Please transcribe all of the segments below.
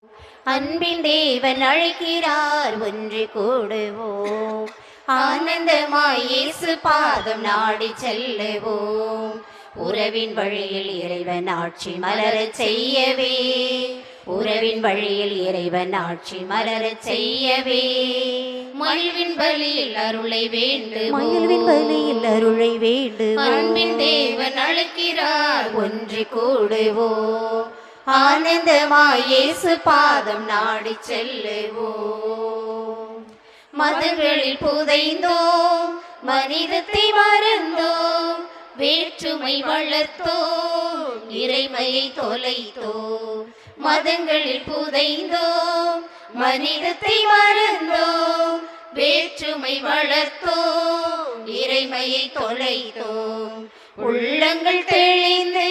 அன்பின் தேவன் அழைக்கிறார், ஒன்று கூடுவோம். ஆனந்தமாய் இயேசு பாதம் நாடி செல்லுவோம். உறவின் வழியில் இறைவன் ஆட்சி மலரச் செய்யவே, உறவின் வழியில் இறைவன் ஆட்சி மலரச் செய்யவே, மகிழ்வின் பலியில் அருளை வேண்டும், மகிழ்வின் பலியில் அருளை வேண்டும். அன்பின் தேவன் அழைக்கிறார், ஒன்று கூடுவோம். ஆனந்தமாய் இயேசு பாதம் நாடி செல்லுவோம். மதங்களில் புதைந்தோம், மனிதத்தை மறந்தோம், வேற்றுமை வளர்த்தோம், இறைமையை தொலைத்தோம். மதங்களில் புதைந்தோம், மனிதத்தை மறந்தோம், வேற்றுமை வளர்த்தோம், இறைமையை தொலைத்தோம். உள்ளங்கள் தெளிந்து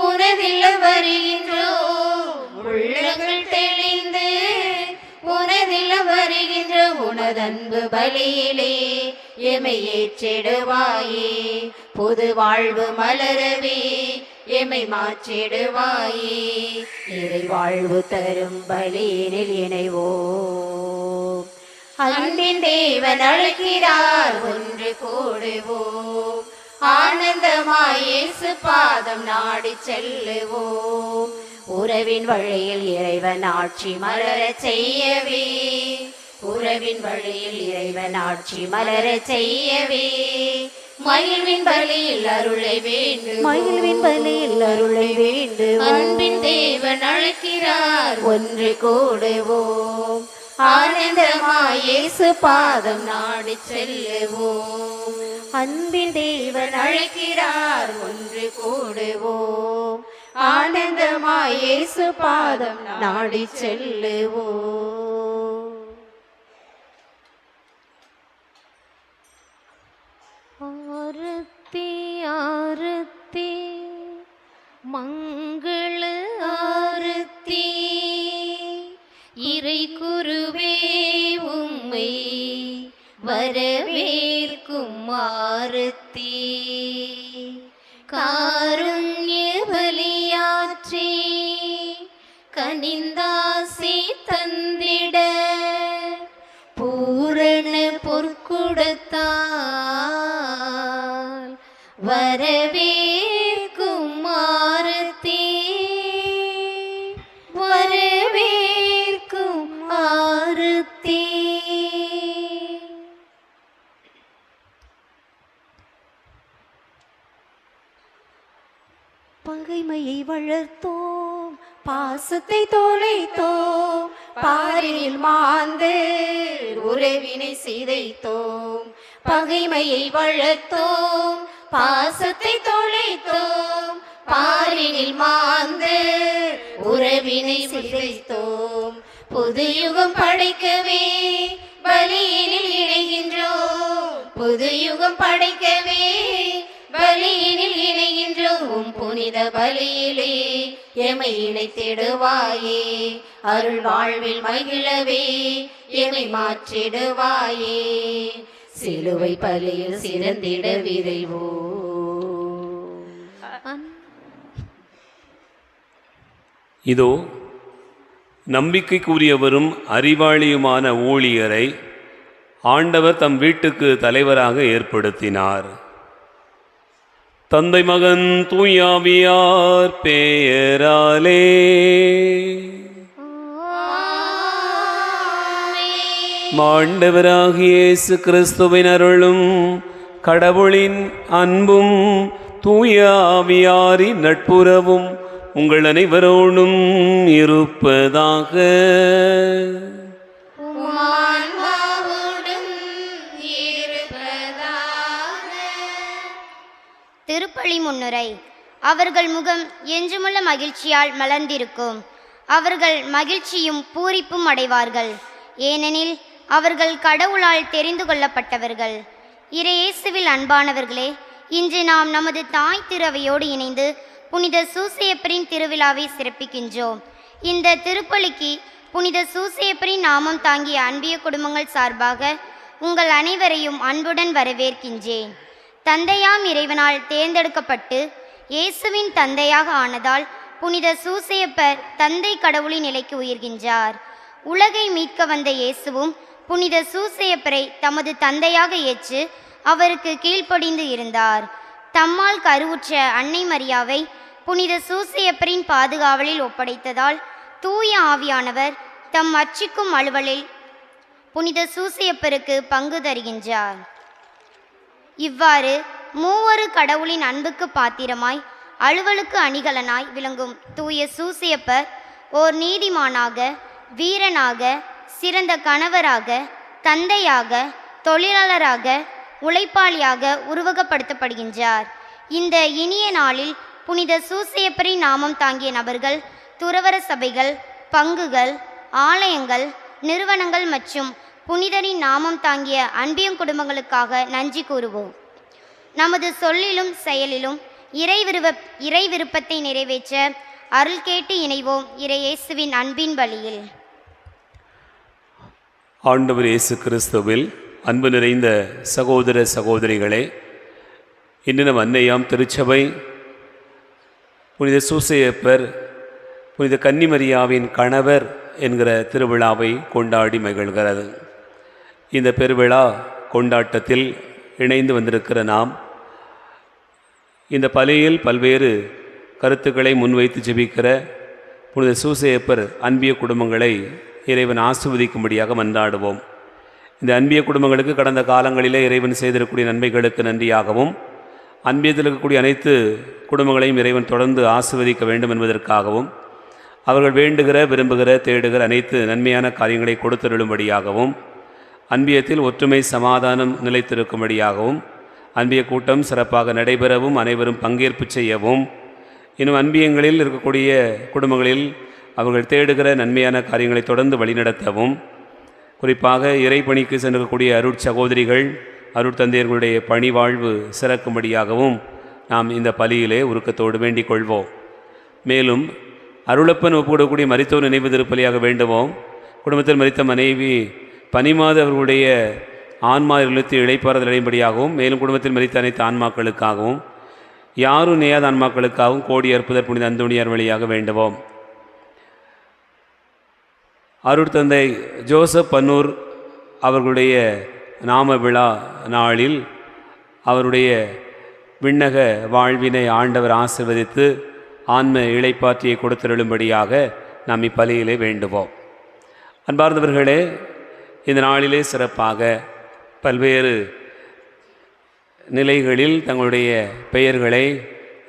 உனதில் வருகின்றோம், உள்ளங்கள் தெளிந்து உனதில் வருகின்ற உனதன்பு பலியிலே எமை ஏற்றிடுவாயே. புது வாழ்வு மலரவே எமை மாற்றிடுவாயே. இறை வாழ்வு தரும் பலியினில் இணைவோம். அன்பின் தேவன் அழைக்கிறார், ஒன்று கூடுவோம். ஆனந்தமாய் இயேசு பாதம் நாடி செல்லுவோம். உறவின் வழியில் இறைவன் ஆட்சி மலரச் செய்யவே, உறவின் வழியில் இறைவன் ஆட்சி மலரச் செய்யவே, மகிழ்வின் பலியில் அருளை வேண்டும், மகிழ்வின் பலியில் அருளை வேண்டும். அன்பின் தேவன் அழைக்கிறார், ஒன்று கூடுவோம். ஆனந்தமாய் இயேசு பாதம் நாடி செல்லுவோம். அன்பின் தேவன் அழைக்கிறார், ஒன்று கூடுவோம். ஆனந்தமாய் இயேசு பாதம் நாடி செல்லுவோம். ஆரத்தி ஆரத்தி மங்கள ஆரத்தி, இறை குருவே உம்மை வரவேற்கும் ஆரத்தி. காருண்ய பலியாற்றி கனிந்தாசி தந்திட, பூரண பொற்குடத்தால் வரவேற்கும் ஆரத்தி, வரவேற்கும் ஆரத்தி. பகைமையை வளர்த்தோம், பாசத்தை தொலைத்தோம், பாரினில் மாந்து உறவினை சிதைத்தோம். பகைமையை வளர்த்தோம், பாசத்தை தொலைத்தோம், பாரினில் மாந்து உறவினை சிதைத்தோம். புது யுகம் படைக்கவே பலியினில் இணைகின்றோம், புது யுகம் படைக்கவே பலியினில் இணைகின்றோம். புனித பலியிலே எமை இணைத்திடுவாயே, அருள் வாழ்வில் மகிழவே எமை மாற்றிடுவாயே. சிலுவை பலியில் சிறந்திட விரைவோம். இதோ நம்பிக்கைக்குரியவரும் அறிவாளியுமான ஊழியரை ஆண்டவர் தம் வீட்டுக்கு தலைவராக ஏற்படுத்தினார். தந்தை மகன் தூயாவியார் பெயராலே. ஆண்டவராகிய இயேசு கிறிஸ்துவின் அருளும் கடவுளின் அன்பும் தூயாவியாரின் நட்புறவும் உங்கள் அனைவரோடும் இருப்பதாக. திருப்பலி முன்னுரை. அவர்கள் முகம் என்றுமுள்ள மகிழ்ச்சியால் மலர்ந்திருக்கும். அவர்கள் மகிழ்ச்சியும் பூரிப்பும் அடைவார்கள், ஏனெனில் அவர்கள் கடவுளால் தெரிந்து கொள்ளப்பட்டவர்கள். இறையேசுவில் அன்பானவர்களே, இன்று நாம் நமது தாய் திருவையோடு இணைந்து புனித சூசையப்பரின் திருவிழாவை சிறப்பிக்கின்றோம். இந்த திருப்பலிக்கு புனித சூசையப்பரின் நாமம் தாங்கிய அன்பிய குடும்பங்கள் சார்பாக உங்கள் அனைவரையும் அன்புடன் வரவேற்கின்றேன். தந்தையாம் இறைவனால் தேர்ந்தெடுக்கப்பட்டு இயேசுவின் தந்தையாக ஆனதால் புனித சூசையப்பர் தந்தை கடவுளின் நிலைக்கு உயர்கின்றார். உலகை மீட்க வந்த இயேசுவும் புனித சூசையப்பரை தமது தந்தையாக ஏற்று அவருக்கு கீழ்ப்படிந்து இருந்தார். தம்மால் கருவுற்ற அன்னை மரியாவை புனித சூசையப்பரின் பாதுகாவலில் ஒப்படைத்ததால் தூய ஆவியானவர் தம் அர்ச்சிக்கும் அலுவலில் புனித சூசையப்பருக்கு பங்கு தருகின்றார். இவ்வாறு மூவரு கடவுளின் அன்புக்கு பாத்திரமாய் அலுவலுக்கு அணிகலனாய் விளங்கும் தூய சூசையப்பர் ஓர் நீதிமானாக, வீரனாக, சிறந்த கணவராக, தந்தையாக, தொழிலாளராக, உழைப்பாளியாக உருவகப்படுத்தப்படுகின்றார். இந்த இனிய நாளில் புனித சூசையப்பரின் நாமம் தாங்கிய நபர்கள், துறவர சபைகள், பங்குகள், ஆலயங்கள், நிறுவனங்கள் மற்றும் புனிதரின் நாமம் தாங்கிய அன்பியம் குடும்பங்களுக்காக நன்றி கூறுவோம். நமது சொல்லிலும் செயலிலும் இறை விருப்பத்தை நிறைவேற்ற அருள் கேட்டு இணைவோம் இறையேசுவின் அன்பின் வழியில். ஆண்டவர் இயேசு கிறிஸ்துவில் அன்பு நிறைந்த சகோதர சகோதரிகளே, இன்று நம் அன்னையாம் திருச்சபை புனித சூசையப்பர் புனித கன்னிமரியாவின் கணவர் என்கிற திருவிழாவை கொண்டாடி மகிழ்கிறது. இந்த பெருவிழா கொண்டாட்டத்தில் இணைந்து வந்திருக்கிற நாம் இந்த பலியில் பல்வேறு கருத்துக்களை முன்வைத்து ஜெபிக்கிற புனித சூசையப்பர் அன்பிய குடும்பங்களை இறைவன் ஆசீர்வதிக்கும்படியாக மன்றாடுவோம். இந்த அன்பிய குடும்பங்களுக்கு கடந்த காலங்களிலே இறைவன் செய்திருக்கக்கூடிய நன்மைகளுக்கு நன்றியாகவும், அன்பியத்தில் இருக்கக்கூடிய அனைத்து குடும்பங்களையும் இறைவன் தொடர்ந்து ஆசீர்வதிக்க வேண்டும் என்பதற்காகவும், அவர்கள் வேண்டுகிற, விரும்புகிற, தேடுகிற அனைத்து நன்மையான காரியங்களை கொடுத்தருளும்படியாகவும், அன்பியத்தில் ஒற்றுமை சமாதானம் நிலைத்திருக்கும்படியாகவும், அன்பிய கூட்டம் சிறப்பாக நடைபெறவும், அனைவரும் பங்கேற்பு செய்யவும், இன்னும் அன்பியங்களில் இருக்கக்கூடிய குடும்பங்களில் அவர்கள் தேடுகிற நன்மையான காரியங்களை தொடர்ந்து வழிநடத்தவும், குறிப்பாக இறைப்பணிக்கு சென்றக்கூடிய அருட்சகோதரிகள், அருட்தந்தையர்களுடைய பணி வாழ்வு சிறக்கும்படியாகவும் நாம் இந்த பலியிலே உருக்கத்தோடு வேண்டிக் கொள்வோம். மேலும் அருளப்பன் ஒப்புக்கொடக்கூடிய மரித்தோர் நினைவு திருப்பலியாக வேண்டுவோம். குடும்பத்தில் மரித்த மனைவி பனிமாது அவர்களுடைய ஆன்மா இழுத்து இழைப்பாறுதல் அடையும்படியாகவும், மேலும் குடும்பத்தில் மரித்த அனைத்து ஆன்மாக்களுக்காகவும், யாரும் நேயாத ஆன்மாக்களுக்காகவும் கோடி அற்புதர் புனித அந்தோணியார் வழியாக வேண்டுவோம். அருட்தந்தை ஜோசப் பன்னூர் அவர்களுடைய நாம விழா நாளில் அவருடைய விண்ணக வாழ்வினை ஆண்டவர் ஆசீர்வதித்து ஆன்ம இளைப்பாற்றியை கொடுத்தருளும்படியாக நாம் இப்பலியிலே வேண்டுவோம். அன்பார்ந்தவர்களே, இந்த நாளிலே சிறப்பாக பல்வேறு நிலைகளில் தங்களுடைய பெயர்களை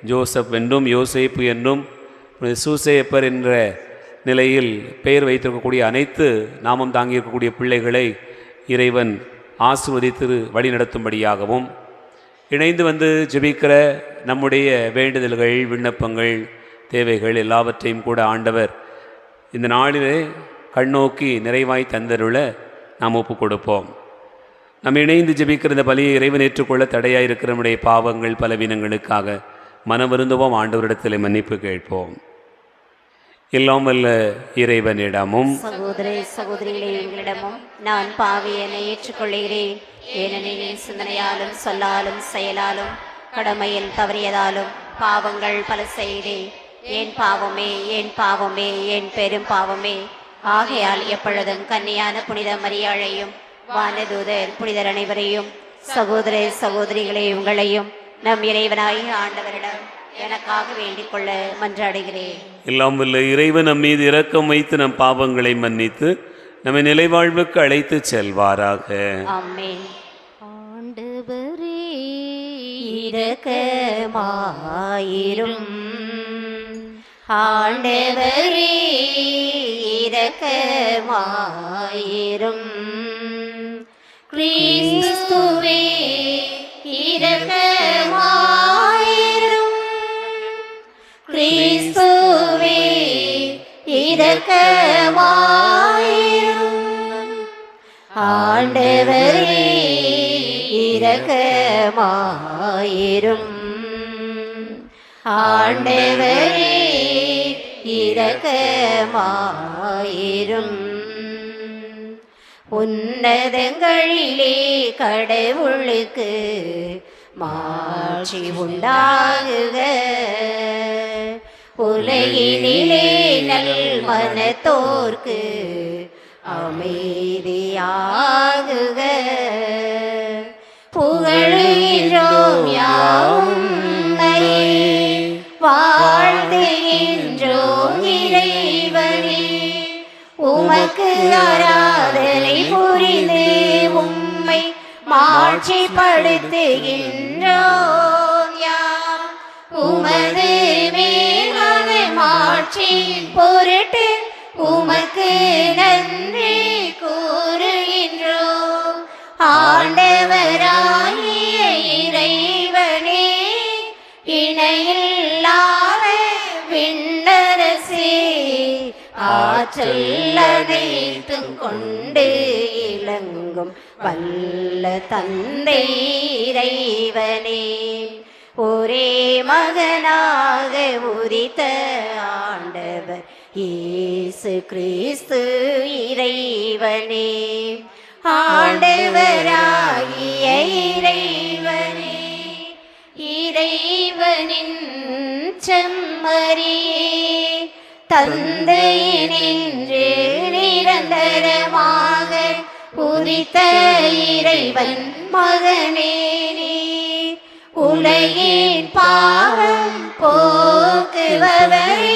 ஜோசப் என்றும், யோசேப்பு என்றும், சூசையப்பர் என்ற நிலையில் பெயர் வைத்திருக்கக்கூடிய அனைத்து நாமம் தாங்கியிருக்கக்கூடிய பிள்ளைகளை இறைவன் ஆசீர்வதித்து வழிநடத்தும்படியாகவும், இணைந்து வந்து ஜெபிக்கிற நம்முடைய வேண்டுதல்கள், விண்ணப்பங்கள், தேவைகள் எல்லாவற்றையும் கூட ஆண்டவர் இந்த நாளிலே கண்ணோக்கி நிறைவாய் தந்தருள நாம் ஒப்பு கொடுப்போம். நம்ம இணைந்து ஜெபிக்கிற இந்த பலியை இறைவன் ஏற்றுக்கொள்ள தடையாக இருக்கிற நம்முடைய பாவங்கள், பலவீனங்களுக்காக மனவருந்துவோம். ஆண்டவரிடத்தில் மன்னிப்பு கேட்போம். எல்லாம் வல்ல இறைவனிடமும் சகோதர சகோதரிகளே, எங்களிடமும் நான் பாவியனை ஏற்றுக்கொள்கிறேன். ஏனெனில் என் சிந்தனையாலும் சொல்லாலும் செயலாலும் கடமையில் தவறியதாலும் பாவங்கள் பல செய்தேன். என் பாவமே, என் பாவமே, என் பெரும் பாவமே. ஆகையால் எப்பொழுதும் கன்னியான புனித மரியாளையும், வானதூதர் புனிதர் அனைவரையும், சகோதர சகோதரிகளே உங்களையும் நம் இறைவனாகிய ஆண்டவரிடம் எனக்காக வேண்டிக் கொள்ள மன்றாடுகிறேன். எல்லாம் வல்ல இறைவன் நம் மீது இரக்கம் வைத்து நம் பாவங்களை மன்னித்து நம்மை நிலைவாழ்வுக்கு அழைத்து செல்வாராக. ஆமென். ஆண்டவரே இரக்கமாயிரும், ஆண்டவரே இரக்கமாயிரும், கிறிஸ்துவே இரக்கமாயிரும், கிறிஸ்துவே இரக்கமாயிரும், ஆண்டவரே இரக்கமாயிரும், ஆண்டவரே இரக்கமாயிரும். உன்னதங்களிலே கடவுளுக்கு மாட்சி உண்டாகுக, உலகினிலே நல் மனத்தோர்க்கு அமைதியாகுக. புகழுகின்றோம் யாவும் வாழ்த்துகின்றோம் இறைவனே. உமக்கு ஆராதனை புரிந்து உம்மை மாட்சிப்படுத்துகின்றோம் யாம். உமது மேலான மாட்சி பொருட்டு உமக்கு நன்றி கூறுகின்றோம். ஆண்டவராகிய இறைவனே, இணையில்லாத விண்ணரசே, ஆற்றல் அனைத்தும் கொண்டு இலங்கும் வல்ல தந்தை இறைவனே, ஒரே மகனாக உரித்த ஆண்டவர் இயேசு கிறிஸ்து இறைவனே. ஆண்டவராகிய இறைவனே, இறைவனின் செம்மறியே, தந்தையினின்று நிரந்தரமாக உதித்த இறைவன் மகனே நீர். உலகின் பாவம் போக்குபவரே,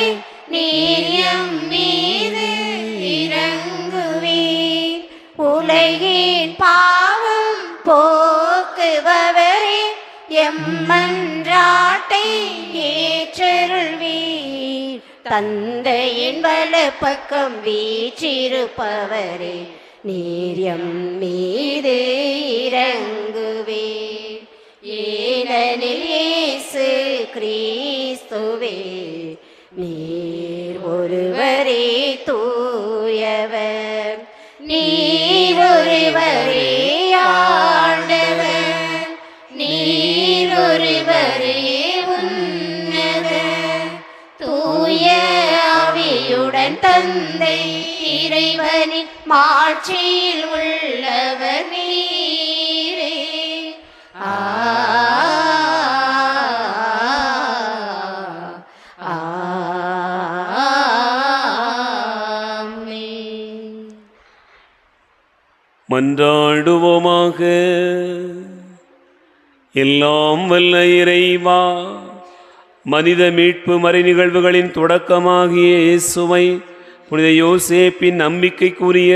நீர் எம் மீது இறங்குவீர். உலகின் பாவம் போக்குபவரே, எம் மன்றாட்டை ஏற்றருள்வீர். தந்தையின் வலப்பக்கம் வீற்றிருப்பவரே, நீர் எம் மீது இறங்குவீர். ஏனெனில் இயேசு கிறிஸ்துவே, நீர் ஒருவரே தூயவர், நீர் ஒருவரே ஆண்டவர், நீர் ஒருவரே உன்னதர். தூய ஆவியுடன் தந்தை இறைவனின் மாட்சியில் உள்ளவர் நீரே. மன்றாடுவோமாக. எல்லாம் வல்ல இறைவா, மனித மீட்பு மறை நிகழ்வுகளின் தொடக்கமாகிய இயேசுவை புனித யோசேப்பின் நம்பிக்கைக்குரிய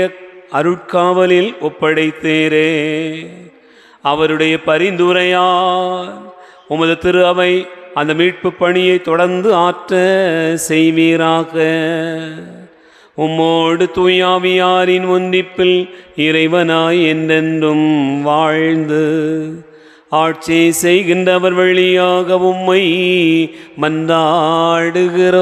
அருட்காவலில் ஒப்படைத்தேரே. அவருடைய பரிந்துரையால் உமது திரு அவை அந்த மீட்பு பணியை தொடர்ந்து ஆற்ற செய்வீராக. உம்மோடு தூயாவியாரின் ஒன்றிப்பில் இறைவனாய் என்றென்றும் வாழ்ந்து ஆட்சி செய்கின்றவர் வழியாக உம்மை மன்றாடுகிறோம்.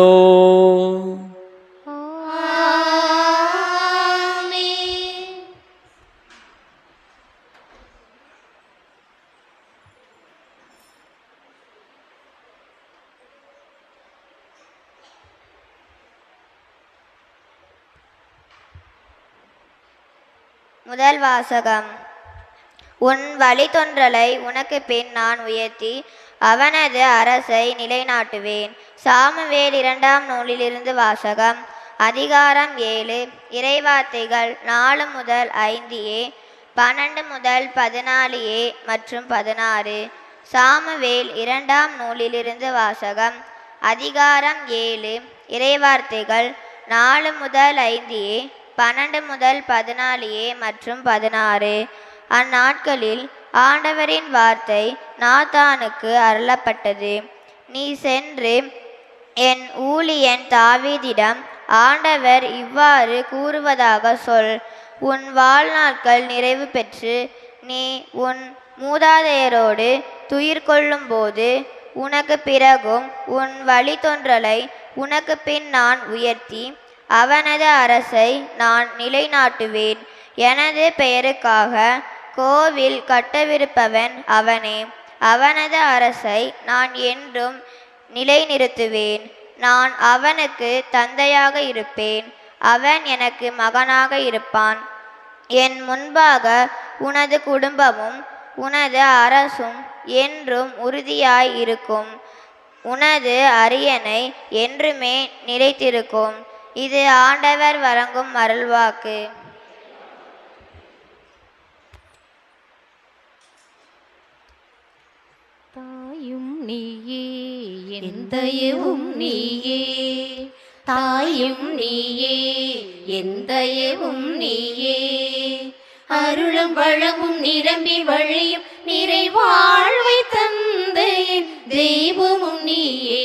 முதல் வாசகம். உன் வழித்தொன்றலை உனக்கு பின் நான் உயர்த்தி அவனது அரசை நிலைநாட்டுவேன். சாமுவேல் 2ஆம் நூலிலிருந்து வாசகம். அதிகாரம் 7. இறைவார்த்தைகள் 4 முதல் 5a, 12 முதல் 14a மற்றும் 16. சாமுவேல் 2ஆம் நூலிலிருந்து வாசகம். அதிகாரம் 7. இறைவார்த்தைகள் 4 முதல் 5a, 12 முதல் 14a மற்றும் 16. அந்நாட்களில் ஆண்டவரின் வார்த்தை நாத்தானுக்கு அருளப்பட்டது. நீ சென்று என் ஊழியன் தாவீதிடம் ஆண்டவர் இவ்வாறு கூறுவதாக சொல். உன் வாழ்நாட்கள் நிறைவு பெற்று நீ உன் மூதாதையரோடு துயிர் கொள்ளும் போது உனக்கு பிறகும் உன் வழித்தொன்றலை உனக்கு பின் நான் உயர்த்தி அவனது அரசை நான் நிலைநாட்டுவேன். எனது பெயருக்காக கோவில் கட்டவிருப்பவன் அவனே. அவனது அரசை நான் என்றும் நிலைநிறுத்துவேன். நான் அவனுக்கு தந்தையாக இருப்பேன், அவன் எனக்கு மகனாக இருப்பான். என் முன்பாக உனது குடும்பமும் உனது அரசும் என்றும் உறுதியாய் இருக்கும். உனது அரியணை என்றுமே நிலைத்திருக்கும். இது ஆண்டவர் வழங்கும் அருள்வாக்கு. தாயும் நீயே என் தயவும் நீயே, தாயும் நீயே என் தயவும் நீயே, அருளும் வளமும் நிரம்பி வழியும் நிறைவாழ்வை தந்த என் தெய்வமும் நீயே,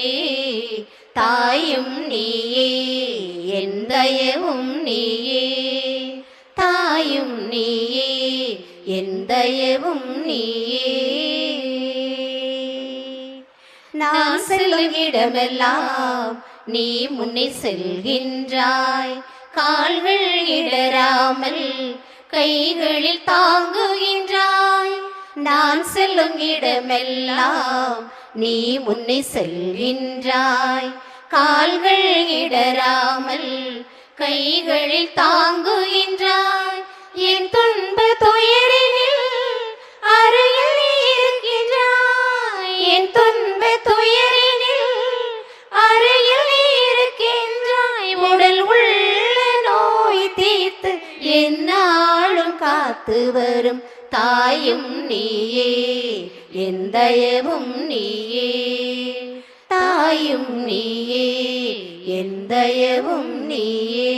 தாயும் நீயே என் தயவும் நீயே, தாயும் நீயே என் தயவும் நீயே. நான் செல்லும் இடமெல்லாம் நீ முன்னே செல்கின்றாய், கால்கள் இடராமல் கைகளில் தாங்குகின்றாய். நான் செல்லும் இடமெல்லாம் நீ முன்னே செல்கின்றாய், கால்கள் இடராமல் கைகளில் தாங்குகின்றாய். என் துன்ப துயரினில் அருகில் நீ இருக்கின்றாய், என் துன்ப துயரினில் அருகில் நீ இருக்கின்றாய். உடல் உள்ள நோய் தீர்த்து எந்நாளும் காத்து வரும் தாயும் நீயே என் தயவும் நீயே, தாயும் நீயே என் தயவும் நீயே.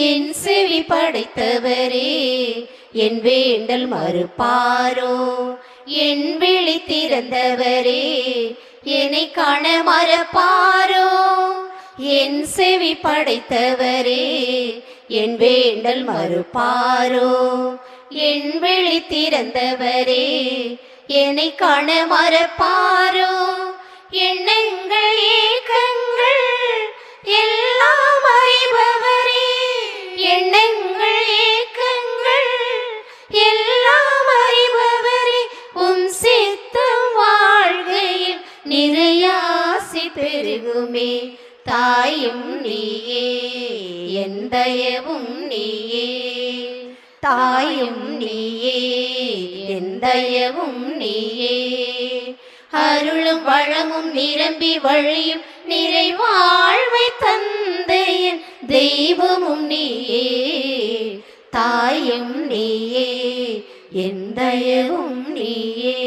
என் செவி படைத்தவரே என் வேண்டல் மறுப்பாரோ, என் விழி திறந்தவரே என்னை காண மறப்பாரோ. என் செவி படைத்தவரே என் வேண்டல் மறுப்பாரோ, என் விழி திறந்தவரே என்னை காண மறப்பாரோ. எண்ணங்கள் ஏக்கங்கள் எல்லாம் அறிபவரே, எண்ணங்கள் ஏக்கங்கள் எல்லாம் அறிபவரே, உம் சித்தம் வாழ்கையில் நிறையாசி பெருகுமே. தாயும் நீயே என் தயவும் நீயே, தாயும் நீயே என் தயவும் நீயே, அருளும் வளமும் நிரம்பி வழியும் நிறைவாழ்வை தந்த என் தெய்வமும் நீயே, தாயும் நீயே என் தயவும் நீயே,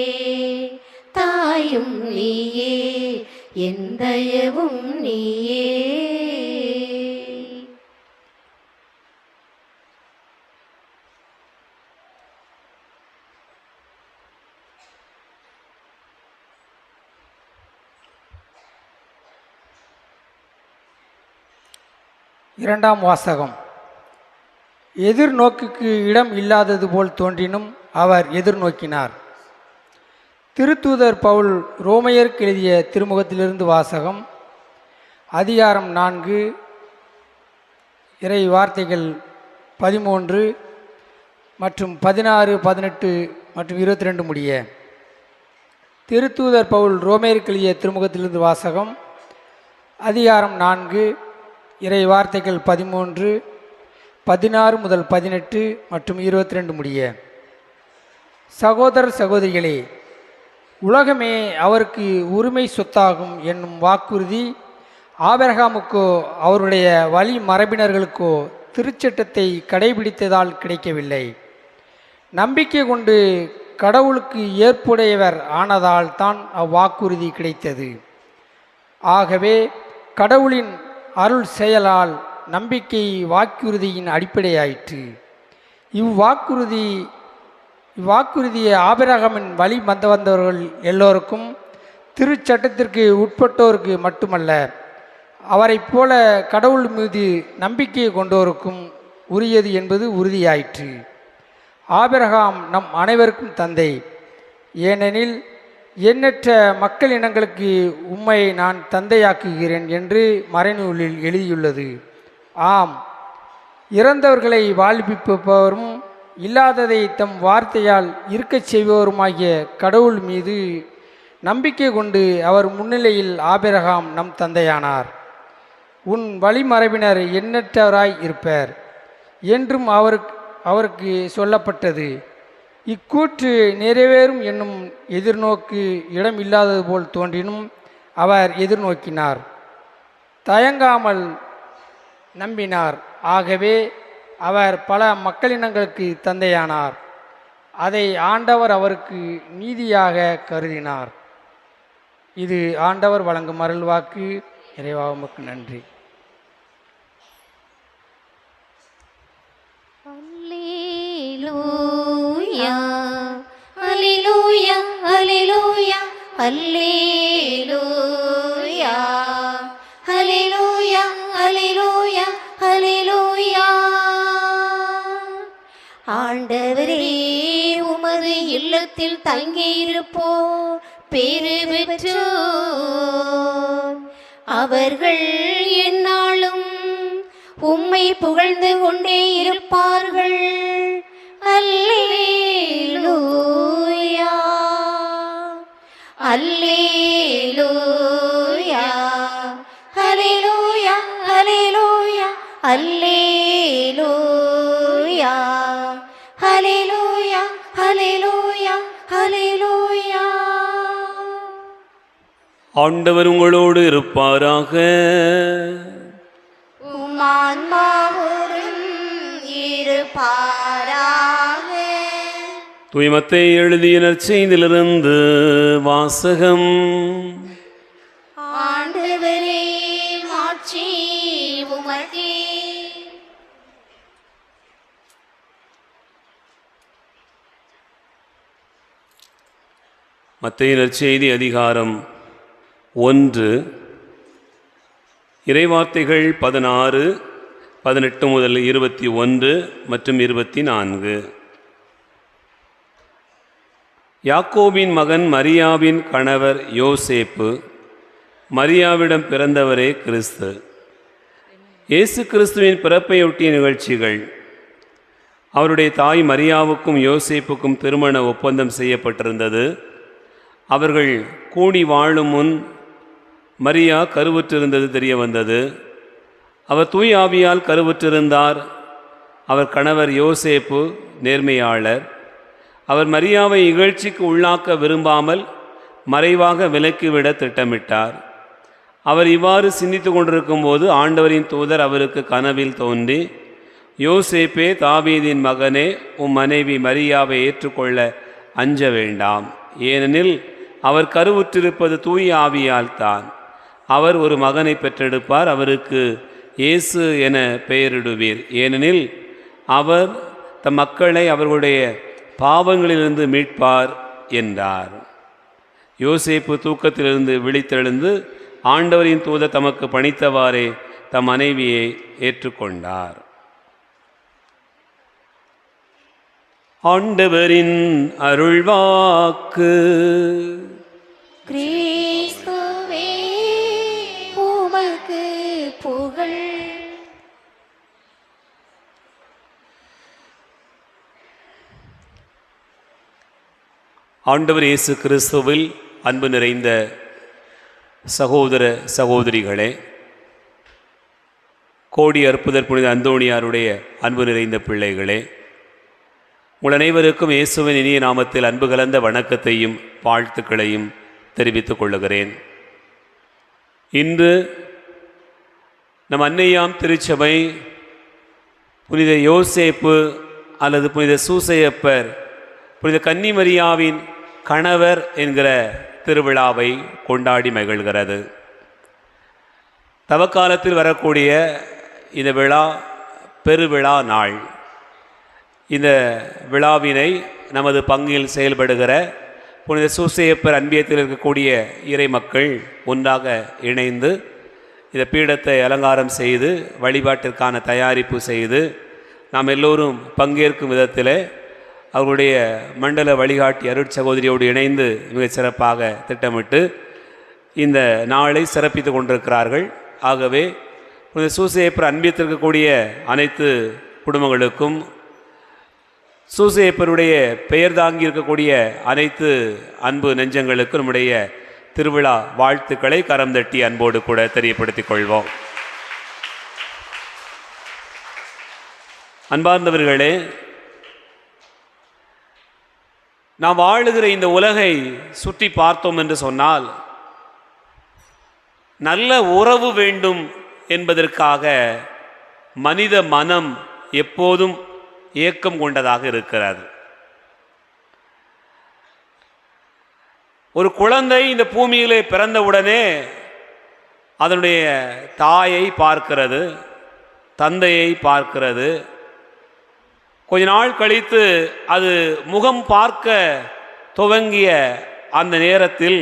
தாயும் நீயே என் தயவும் நீயே. இரண்டாம் வாசகம். எதிர்நோக்குக்கு இடம் இல்லாதது போல் தோன்றினும் அவர் எதிர்நோக்கினார். திருத்தூதர் பவுல் ரோமையருக்கு எழுதிய திருமுகத்திலிருந்து வாசகம். அதிகாரம் 4, இறை வார்த்தைகள் 13 மற்றும் 16, 18 மற்றும் 22 முடிய. திருத்தூதர் பவுல் ரோமையருக்கு எழுதிய திருமுகத்திலிருந்து வாசகம். அதிகாரம் 4, இறை வார்த்தைகள் 13, 16 முதல் 18 மற்றும் 22 முடிய. சகோதர சகோதரிகளே, உலகமே அவருக்கு உரிமை சொத்தாகும் என்னும் வாக்குறுதி ஆபிரகாமுக்கோ அவருடைய வழி மரபினர்களுக்கோ திருச்சட்டத்தை கடைபிடித்ததால் கிடைக்கவில்லை. நம்பிக்கை கொண்டு கடவுளுக்கு ஏற்புடையவர் ஆனதால் தான் அவ்வாக்குறுதி கிடைத்தது. ஆகவே கடவுளின் அருள் செயலால் நம்பிக்கை வாக்குறுதியின் அடிப்படையாயிற்று. இவ்வாக்குறுதியை ஆபிரகாமின் வழி வந்தவர்கள் எல்லோருக்கும், திருச்சட்டத்திற்கு உட்பட்டோருக்கு மட்டுமல்ல, அவரைப் போல கடவுள் மீது நம்பிக்கை கொண்டோருக்கும் உரியது என்பது உறுதியாயிற்று. ஆபிரகாம் நம் அனைவருக்கும் தந்தை. ஏனெனில் எண்ணற்ற மக்கள் இனங்களுக்கு உம்மை நான் தந்தையாக்குகிறேன் என்று மறைநூலில் எழுதியுள்ளது. ஆம், இறந்தவர்களை வாழ்விப்பவரும் இல்லாததை தம் வார்த்தையால் இருக்கச் செய்பவருமாகிய கடவுள் மீது நம்பிக்கை கொண்டு அவர் முன்னிலையில் ஆபிரகாம் நம் தந்தையானார். உன் வழிமரபினர் எண்ணற்றவராய் இருப்பர் என்றும் அவருக்கு சொல்லப்பட்டது. இக்கூற்று நிறைவேறும் என்னும் எதிர்நோக்கு இடம் இல்லாதது போல் தோன்றினும் அவர் எதிர்நோக்கினார், தயங்காமல் நம்பினார். ஆகவே அவர் பல மக்களினங்களுக்கு தந்தையானார். அதை ஆண்டவர் அவருக்கு நீதியாக கருதினார். இது ஆண்டவர் வழங்கும் அருள்வாக்கு. இறைவா உமக்கு நன்றி. அல்லேலூயா அல்லேலூயா அல்லேலூயா அல்லேலூயா அல்லேலூயா அல்லேலூயா அல்லேலூயா. ஆண்டவரே, உமது இல்லத்தில் தங்கியிருப்போர் பேறு பெற்றோர். அவர்கள் எந்நாளும் உம்மை புகழ்ந்து கொண்டே இருப்பார்கள். அல்லேலூயா அல்லேலூயா அல்லேலூயா அல்லேலூயா அல்லேலூயா அல்லேலூயா அல்லேலூயா அல்லேலூயா. ஆண்டவர் உங்களோடு இருப்பாராக. உம்மான்மாவோடும் இருப்பாராக. தூய மத்தேயு எழுதிய நற்செய்தியிலிருந்து வாசகம். ஆண்டவரே, மாட்சி உமக்கே. மத்தேயு நற்செய்தி அதிகாரம் 1 இறைவார்த்தைகள் 16, 18 முதல் 21 மற்றும் 24. யாக்கோபின் மகன் மரியாவின் கணவர் யோசேப்பு, மரியாவிடம் பிறந்தவரே கிறிஸ்து. இயேசு கிறிஸ்துவின் பிறப்பையொட்டிய நிகழ்ச்சிகள். அவருடைய தாய் மரியாவுக்கும் யோசேப்புக்கும் திருமண ஒப்பந்தம் செய்யப்பட்டிருந்தது. அவர்கள் கூடி வாழும் முன் மரியா கருவுற்றிருந்தது தெரிய வந்தது. அவர் தூய் ஆவியால் கருவுற்றிருந்தார். அவர் கணவர் யோசேப்பு நேர்மையாளர். அவர் மரியாவை இகழ்ச்சிக்கு உள்ளாக்க விரும்பாமல் மறைவாக விலக்கிவிட திட்டமிட்டார். அவர் இவ்வாறு சிந்தித்து கொண்டிருக்கும் போது ஆண்டவரின் தூதர் அவருக்கு கனவில் தோன்றி, யோசேப்பே, தாவீதின் மகனே, உம் மனைவி மரியாவை ஏற்றுக்கொள்ள அஞ்ச வேண்டாம். ஏனெனில் அவர் கருவுற்றிருப்பது தூய் ஆவியால் தான். அவர் ஒரு மகனை பெற்றெடுப்பார். அவருக்கு இயேசு என பெயரிடுவீர். ஏனெனில் அவர் தம் மக்களை அவர்களுடைய பாவங்களிலிருந்து மீட்பார் என்றார். யோசேப்பு தூக்கத்திலிருந்து விழித்தெழுந்து ஆண்டவரின் தூதர் தமக்கு பணித்தவாறே தம் மனைவியை ஏற்றுக்கொண்டார். ஆண்டவரின் அருள்வாக்கு. கிறிஸ்துவே, உமக்கு புகழ். ஆண்டவர் இயேசு கிறிஸ்துவில் அன்பு நிறைந்த சகோதர சகோதரிகளே, கோடி அற்புதர் புனித அந்தோணியாருடைய அன்பு நிறைந்த பிள்ளைகளே, உங்கள் அனைவருக்கும் இயேசுவின் இனிய நாமத்தில் அன்பு கலந்த வணக்கத்தையும் வாழ்த்துக்களையும் தெரிவித்துக் கொள்ளுகிறேன். இன்று நம் அன்னையாம் திருச்சபை புனித யோசேப்பு அல்லது புனித சூசையப்பர், புனித கன்னிமரியாவின் கணவர் என்கிற திருவிழாவை கொண்டாடி மகிழ்கிறது. தவக்காலத்தில் வரக்கூடிய இந்த விழா பெருவிழா நாள். இந்த விழாவினை நமது பங்கில் செயல்படுகிற புனித சூசையப்பர் அன்பியத்தில் இருக்கக்கூடிய இறை மக்கள் ஒன்றாக இணைந்து இந்த பீடத்தை அலங்காரம் செய்து வழிபாட்டிற்கான தயாரிப்பு செய்து நாம் எல்லோரும் பங்கேற்கும் விதத்தில் அவர்களுடைய மண்டல வழிகாட்டி அருட்சகோதரியோடு இணைந்து மிக சிறப்பாக திட்டமிட்டு இந்த நாளை சிறப்பித்து கொண்டிருக்கிறார்கள். ஆகவே புனித சூசையப்பர் அன்பியத்திற்கக்கூடிய அனைத்து குடும்பங்களுக்கும், சூசையப்பருடைய பெயர் தாங்கி இருக்கக்கூடிய அனைத்து அன்பு நெஞ்சங்களுக்கும் நம்முடைய திருவிழா வாழ்த்துக்களை கரம் தட்டி அன்போடு கூட தெரியப்படுத்திக் கொள்வோம். அன்பார்ந்தவர்களே, நாம் வாழுகிற இந்த உலகை சுற்றி பார்த்தோம் என்று சொன்னால் நல்ல உறவு வேண்டும் என்பதற்காக மனித மனம் எப்போதும் ஏக்கம் கொண்டதாக இருக்கிறது. ஒரு குழந்தை இந்த பூமியிலே பிறந்தவுடனே அதனுடைய தாயை பார்க்கிறது, தந்தையை பார்க்கிறது. கொஞ்ச நாள் கழித்து அது முகம் பார்க்க துவங்கிய அந்த நேரத்தில்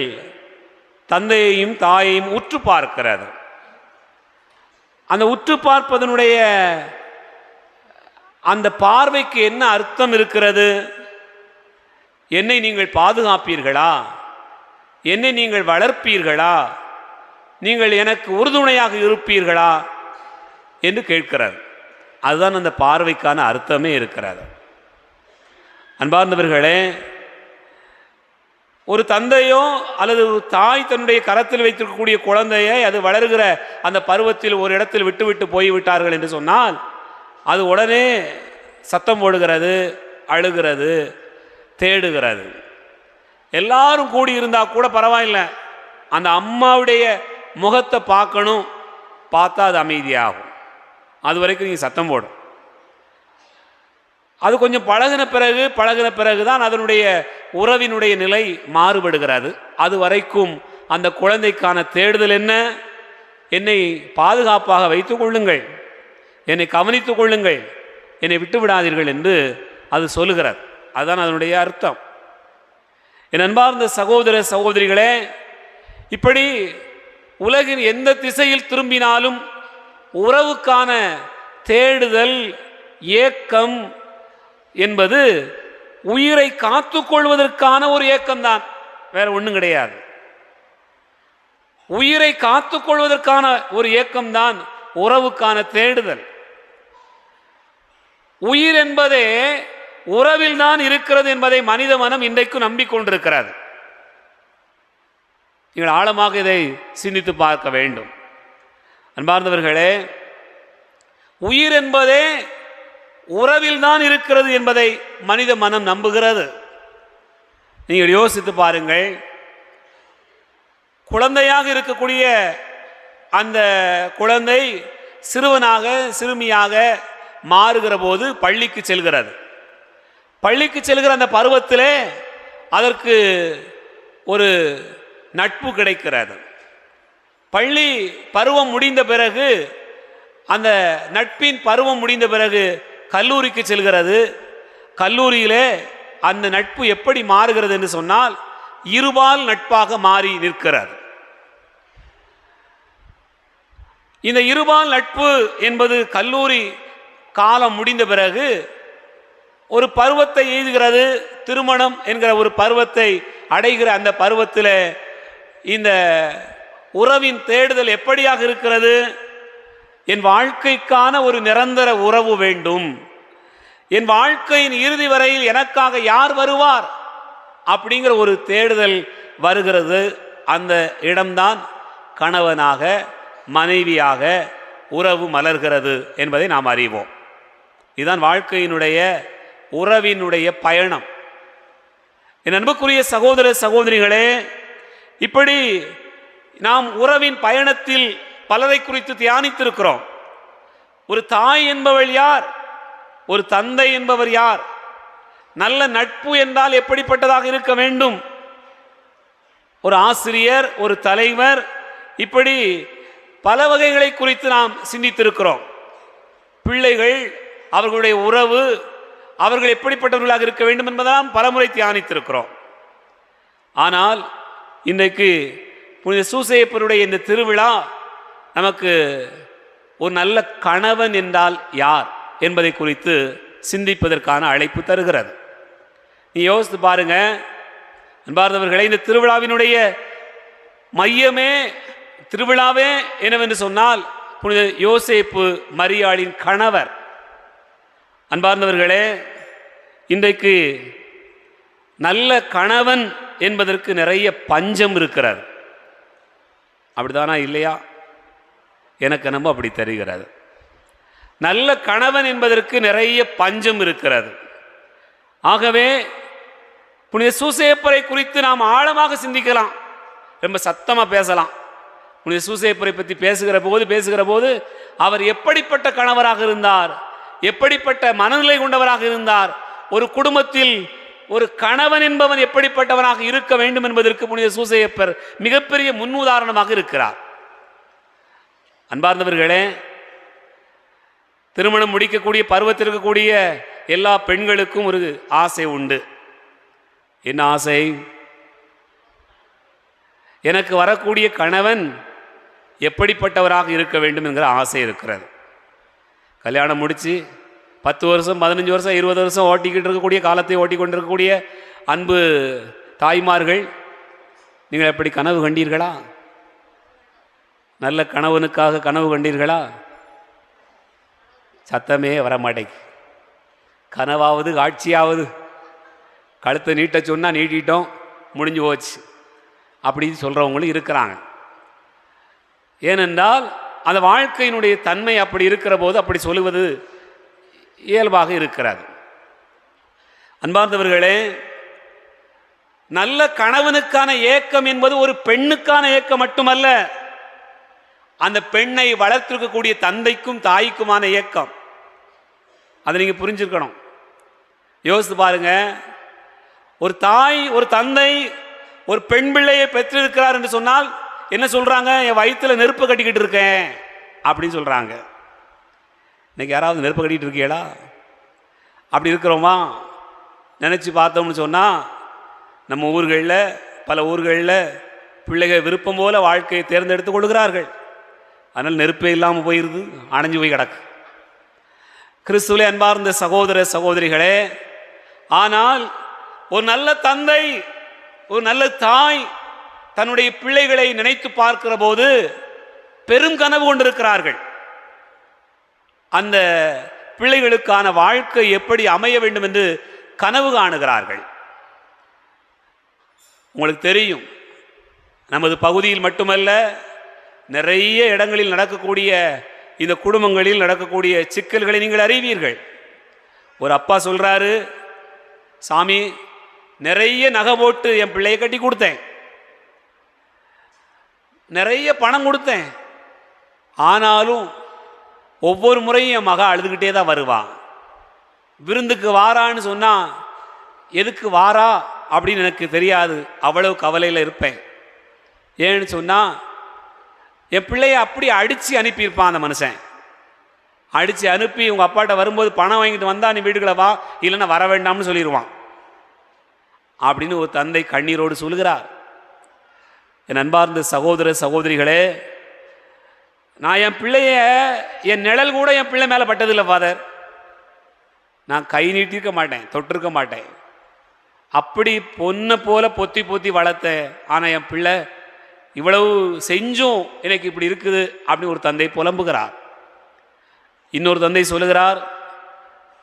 தந்தையையும் தாயையும் உற்று பார்க்கிறது. அந்த உற்று பார்ப்பதனுடைய அந்த பார்வைக்கு என்ன அர்த்தம் இருக்கிறது? என்னை நீங்கள் பாதுகாப்பீர்களா? என்னை நீங்கள் வளர்ப்பீர்களா? நீங்கள் எனக்கு உறுதுணையாக இருப்பீர்களா என்று கேட்கிறது. அதுதான் அந்த பார்வைக்கான அர்த்தமே இருக்கிறது. அன்பார்ந்தவர்களே, ஒரு தந்தையோ அல்லது தாய் தன்னுடைய கரத்தில் வைத்திருக்கக்கூடிய குழந்தையை அது வளர்கிற அந்த பருவத்தில் ஒரு இடத்தில் விட்டு போய்விட்டார்கள் என்று சொன்னால் அது உடனே சத்தம் போடுகிறது, அழுகிறது, தேடுகிறது. எல்லாரும் கூடி இருந்தால் கூட பரவாயில்லை, அந்த அம்மாவுடைய முகத்தை பார்க்கணும், பார்த்தா அது அமைதியாகும். அது வரைக்கும் நீங்கள் சத்தம் போடும். அது கொஞ்சம் பழகின பிறகு தான் அதனுடைய உறவினுடைய நிலை மாறுபடுகிறது. அது வரைக்கும் அந்த குழந்தைக்கான தேடுதல் என்ன? என்னை பாதுகாப்பாக வைத்துக் கொள்ளுங்கள், என்னை கவனித்துக் கொள்ளுங்கள், என்னை விட்டு விடாதீர்கள் என்று அது சொல்லுகிறது. அதுதான் அதனுடைய அர்த்தம். என் அன்பார்ந்த சகோதர சகோதரிகளே, இப்படி உலகின் எந்த திசையில் திரும்பினாலும் உறவுக்கான தேடுதல், ஏக்கம் என்பது உயிரை காத்துக்கொள்வதற்கான ஒரு ஏக்கம்தான், வேற ஒன்றும் கிடையாது. உயிரை காத்துக்கொள்வதற்கான ஒரு ஏக்கம்தான் உறவுக்கான தேடுதல். உயிர் என்பதே உறவில் தான் இருக்கிறது என்பதை மனித மனம் இன்றைக்கு நம்பிக்கொண்டிருக்கிறது. நீங்கள் ஆழமாக இதை சிந்தித்து பார்க்க வேண்டும். அன்பார்ந்தவர்களே, உயிர் என்பதே உறவில் தான் இருக்கிறது என்பதை மனித மனம் நம்புகிறது. நீங்கள் யோசித்து பாருங்கள், குழந்தையாக இருக்கக்கூடிய அந்த குழந்தை சிறுவனாக சிறுமியாக மாறுகிற போது பள்ளிக்கு செல்கிறது. பள்ளிக்கு செல்கிற அந்த பருவத்திலே அதற்கு ஒரு நட்பு கிடைக்கிறது. பள்ளி பருவம் முடிந்த பிறகு, அந்த நட்பின் பருவம் முடிந்த பிறகு கல்லூரிக்கு செல்கிறது. கல்லூரியிலே அந்த நட்பு எப்படி மாறுகிறது என்று சொன்னால் இருபால் நட்பாக மாறி நிற்கிறது. இந்த இருபால் நட்பு என்பது கல்லூரி காலம் முடிந்த பிறகு ஒரு பருவத்தை எய்துகிறது. திருமணம் என்கிற ஒரு பருவத்தை அடைகிற அந்த பருவத்தில் இந்த உறவின் தேடுதல் எப்படியாக இருக்கிறது? என் வாழ்க்கைக்கான ஒரு நிரந்தர உறவு வேண்டும், என் வாழ்க்கையின் இறுதி வரையில் எனக்காக யார் வருவார் அப்படிங்கிற ஒரு தேடுதல் வருகிறது. அந்த இடம்தான் கணவனாக மனைவியாக உறவு மலர்கிறது என்பதை நாம் அறிவோம். இதுதான் வாழ்க்கையினுடைய உறவினுடைய பயணம். என் அன்புக்குரிய சகோதர சகோதரிகளே, இப்படி நாம் உறவின் பயணத்தில் பலரை குறித்து தியானித்திருக்கிறோம். ஒரு தாய் என்பவள் யார்? ஒரு தந்தை என்பவர் யார்? நல்ல நட்பு என்றால் எப்படிப்பட்டதாக இருக்க வேண்டும்? ஒரு ஆசிரியர், ஒரு தலைவர், இப்படி பல வகைகளை குறித்து நாம் சிந்தித்திருக்கிறோம். பிள்ளைகள், அவர்களுடைய உறவு, அவர்கள் எப்படிப்பட்டவர்களாக இருக்க வேண்டும் என்பதாம் பலமுறை தியானித்திருக்கிறோம். ஆனால் இன்றைக்கு புனித சூசையப்பருடைய இந்த திருவிழா நமக்கு ஒரு நல்ல கணவன் என்றால் யார் என்பதை குறித்து சிந்திப்பதற்கான அழைப்பு தருகிறது. நீ யோசித்து பாருங்க அன்பார்ந்தவர்களே, இந்த திருவிழாவினுடைய மையமே, திருவிழாவே என்னவென்று சொன்னால் புனித யோசேப்பு மரியாளின் கணவர். அன்பார்ந்தவர்களே, இன்றைக்கு நல்ல கணவன் என்பதற்கு நிறைய பஞ்சம் இருக்கிறது. அப்படிதானா இல்லையா? எனக்கு நம்ம அப்படி தெரிகிறது. நல்ல கணவன் என்பதற்கு நிறைய பஞ்சம் இருக்கிறது. ஆகவே புனித சூசேப்பரை குறித்து நாம் ஆழமாக சிந்திக்கலாம், ரொம்ப சத்தமாக பேசலாம். புனித சூசேப்பரை பற்றி பேசுகிற போது அவர் எப்படிப்பட்ட கணவராக இருந்தார், எப்படிப்பட்ட மனநிலை கொண்டவராக இருந்தார், ஒரு குடும்பத்தில் ஒரு கணவன் என்பவன் எப்படிப்பட்டவனாக இருக்க வேண்டும் என்பதற்கு புனித சூசேப்பர் மிகப்பெரிய முன்னுதாரணமாக இருக்கிறார். அன்பார்ந்தவர்களே, திருமணம் முடிக்கக்கூடிய பருவத்தில் இருக்கக்கூடிய எல்லா பெண்களுக்கும் ஒரு ஆசை உண்டு. என்ன ஆசை? எனக்கு வரக்கூடிய கணவன் எப்படிப்பட்டவராக இருக்க வேண்டும் என்கிற ஆசை இருக்கிறது. கல்யாணம் முடித்து 10 வருஷம் 15 வருஷம் 20 வருஷம் ஓட்டிக்கிட்டு இருக்கக்கூடிய காலத்தை ஓட்டி கொண்டிருக்கக்கூடிய அன்பு தாய்மார்கள், நீங்கள் எப்படி கனவு கண்டீர்களா? நல்ல கணவனுக்காக கனவு கண்டீர்களா? சத்தமே வரமாட்டேங்க. கனவாவது காட்சியாவது, கழுத்தை நீட்ட சொன்னால் நீட்டிட்டோம், முடிஞ்சு போச்சு அப்படின்னு சொல்கிறவங்களும் இருக்கிறாங்க. ஏனென்றால் அந்த வாழ்க்கையினுடைய தன்மை அப்படி இருக்கிற போது அப்படி சொல்லுவது இயல்பாக இருக்கிறது. அன்பார்ந்தவர்களே, நல்ல கணவனுக்கான ஏக்கம் என்பது ஒரு பெண்ணுக்கான ஏக்கம் மட்டுமல்ல, அந்த பெண்ணை வளர்த்திருக்கக்கூடிய தந்தைக்கும் தாய்க்குமான ஏக்கம். அதை நீங்கள் புரிஞ்சிருக்கணும். யோசித்து பாருங்க, ஒரு தாய் ஒரு தந்தை ஒரு பெண் பிள்ளையை பெற்றிருக்கிறார் என்று சொன்னால் என்ன சொல்றாங்க? என் வயிற்றுல நெருப்பு கட்டிக்கிட்டு இருக்கேன் அப்படின்னு சொல்றாங்க. இன்னைக்கு யாராவது நெருப்பு கட்டிகிட்டு இருக்கீங்களா? அப்படி இருக்கிறோமா? நினச்சி பார்த்தோம்னு சொன்னால் நம்ம ஊர்களில், பல ஊர்களில் பிள்ளைகள் விருப்பம் போல வாழ்க்கையை தேர்ந்தெடுத்து கொள்கிறார்கள். அதனால் நெருப்பே இல்லாமல் போயிடுது, அணைஞ்சு போய் கிடக்கு. கிறிஸ்துவிலே அன்பார்ந்த சகோதர சகோதரிகளே, ஆனால் ஒரு நல்ல தந்தை ஒரு நல்ல தாய் தன்னுடைய பிள்ளைகளை நினைத்து பார்க்கிற போது பெரும் கனவு கொண்டிருக்கிறார்கள். அந்த பிள்ளைகளுக்கான வாழ்க்கை எப்படி அமைய வேண்டும் என்று கனவு காணுகிறார்கள். உங்களுக்கு தெரியும், நமது பகுதியில் மட்டுமல்ல, நிறைய இடங்களில் நடக்கக்கூடிய இந்த குடும்பங்களில் நடக்கக்கூடிய சிக்கல்களை நீங்கள் அறிவீர்கள். ஒரு அப்பா சொல்றாரு, சாமி நிறைய நகை போட்டு என் பிள்ளையை கட்டி கொடுத்தேன், நிறைய பணம் கொடுத்தேன், ஆனாலும் ஒவ்வொரு முறையும் என் மகா அழுதுகிட்டே தான் வருவான். விருந்துக்கு வாரான்னு சொன்னால் எதுக்கு வாரா அப்படின்னு எனக்கு தெரியாது, அவ்வளவு கவலையில் இருப்பேன். ஏன்னு சொன்னால் என் பிள்ளைய அப்படி அடித்து அனுப்பியிருப்பான் அந்த மனுஷன். அடித்து அனுப்பி உங்கள் அப்பாட்ட வரும்போது பணம் வாங்கிட்டு வந்தா நீ வீடுகளை வா, இல்லைன்னா வர வேண்டாம்னு சொல்லிடுவான் அப்படின்னு ஒரு தந்தை கண்ணீரோடு சொல்கிறார். என் அன்பார்ந்த சகோதர சகோதரிகளே, நான் என் பிள்ளைய, என் நிழல் கூட என் பிள்ளை மேலே பட்டதில்லை ஃபாதர். நான் கை நீட்டிருக்க மாட்டேன், தொட்டிருக்க மாட்டேன். அப்படி பொண்ணை போல பொத்தி பொத்தி வளர்த்தேன். ஆனால் என் பிள்ளை இவ்வளவு செஞ்சும் எனக்கு இப்படி இருக்குது அப்படின்னு ஒரு தந்தை புலம்புகிறார். இன்னொரு தந்தை சொல்லுகிறார்,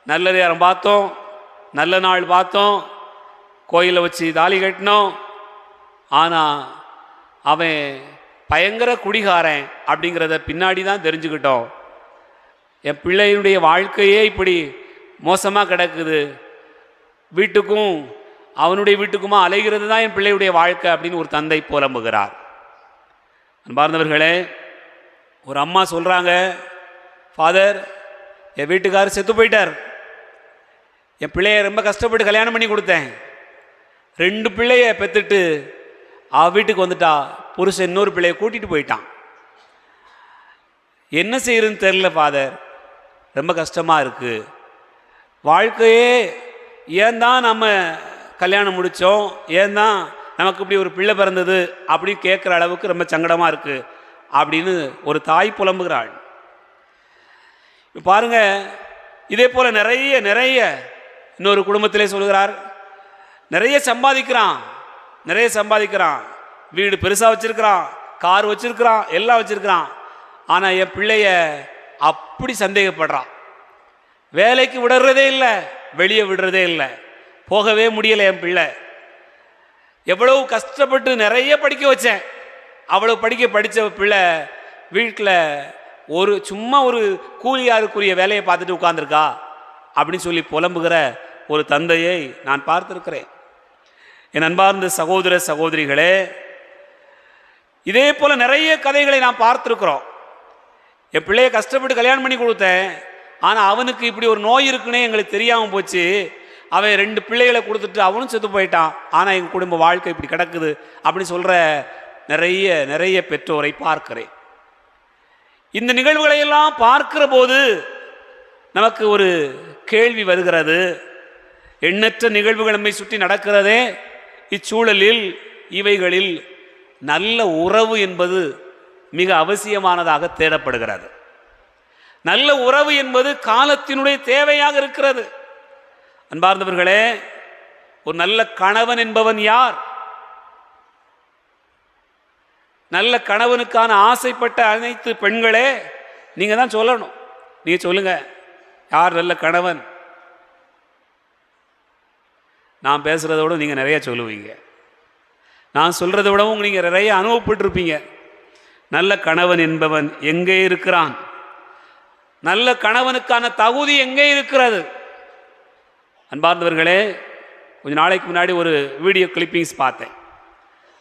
நல்ல நேரம் பார்த்தோம், நல்ல நாள் பார்த்தோம், கோயிலை வச்சு தாலி கட்டினோம், ஆனால் அவன் பயங்கர குடிகாரன் அப்படிங்கிறத பின்னாடி தான் தெரிஞ்சுக்கிட்டோம். என் பிள்ளையுடைய வாழ்க்கையே இப்படி மோசமாக கிடக்குது, வீட்டுக்கும் அவனுடைய வீட்டுக்குமா அலைகிறது தான் என் பிள்ளையுடைய வாழ்க்கை அப்படின்னு ஒரு தந்தை புலம்புகிறார். அன்பார்ந்தவர்களே, ஒரு அம்மா சொல்கிறாங்க, ஃபாதர் என் வீட்டுக்காரர் செத்து போயிட்டார், என் பிள்ளைய ரொம்ப கஷ்டப்பட்டு கல்யாணம் பண்ணி கொடுத்தேன், 2 பிள்ளைய பெற்றுட்டு வீட்டுக்கு வந்துட்டா, புருஷன் இன்னொரு பிள்ளைய கூட்டிகிட்டு போயிட்டான், என்ன செய்யறதுன்னு தெரியல ஃபாதர், ரொம்ப கஷ்டமாக இருக்குது, வாழ்க்கையே ஏன் தான் நம்ம கல்யாணம் முடித்தோம், ஏன் தான் நமக்கு இப்படி ஒரு பிள்ளை பிறந்தது அப்படின்னு கேட்குற அளவுக்கு ரொம்ப சங்கடமாக இருக்குது அப்படின்னு ஒரு தாய் புலம்புகிறாள். பாருங்க, இதே போல் நிறைய இன்னொரு குடும்பத்திலே சொல்கிறார், நிறைய சம்பாதிக்கிறான், வீடு பெருசாக வச்சிருக்கிறான், கார் வச்சிருக்கிறான், எல்லாம் வச்சிருக்கிறான், ஆனால் என் பிள்ளைய அப்படி சந்தேகப்படுறான், வேலைக்கு விடுறதே இல்லை, வெளியே விடுறதே இல்லை, போகவே முடியலை என் பிள்ளை, எவ்வளவு கஷ்டப்பட்டு நிறைய படிக்க வச்சேன், அவ்வளவு படித்த பிள்ளை வீட்டில் சும்மா ஒரு கூலியாருக்குரிய வேலையை பார்த்துட்டு உட்கார்ந்துருக்கா அப்படின்னு சொல்லி புலம்புகிற ஒரு தந்தையை நான் பார்த்துருக்கிறேன். என் அன்பார்ந்த சகோதர சகோதரிகளே, இதே போல நிறைய கதைகளை நான் பார்த்துருக்குறோம். என் பிள்ளைய கஷ்டப்பட்டு கல்யாணம் பண்ணி கொடுத்தேன், ஆனால் அவனுக்கு இப்படி ஒரு நோய் இருக்குன்னே எங்களுக்கு தெரியாமல் போச்சு. அவன் 2 பிள்ளைகளை கொடுத்துட்டு அவனும் செத்து போயிட்டான், ஆனால் எங்கள் குடும்ப வாழ்க்கை இப்படி கிடக்குது அப்படின்னு சொல்கிற நிறைய நிறைய பெற்றோரை பார்க்கிறேன். இந்த நிகழ்வுகளையெல்லாம் பார்க்கிற போது நமக்கு ஒரு கேள்வி வருகிறது. எண்ணற்ற நிகழ்வுகள் நம்மை சுற்றி நடக்கிறதே. இச்சூழலில் இவைகளில் நல்ல உறவு என்பது மிக அவசியமானதாக தேடப்படுகிறது. நல்ல உறவு என்பது காலத்தினுடைய தேவையாக இருக்கிறது. அன்பார்ந்தவர்களே, ஒரு நல்ல கணவன் என்பவன் யார்? நல்ல கணவனுக்கான ஆசைப்பட்ட அனைத்து பெண்களே, நீங்கள் தான் சொல்லணும். நீங்கள் சொல்லுங்க, யார் நல்ல கணவன்? நான் பேசுகிறத விட நீங்கள் நிறைய சொல்லுவீங்க. நான் சொல்கிறத விடவும் நீங்கள் நிறைய அனுபவப்பட்டிருப்பீங்க. நல்ல கணவன் என்பவன் எங்கே இருக்கிறான்? நல்ல கணவனுக்கான தகுதி எங்கே இருக்கிறது? அன்பார்ந்தவர்களே, கொஞ்ச நாளைக்கு முன்னாடி ஒரு வீடியோ கிளிப்பிங்ஸ் பார்த்தேன்.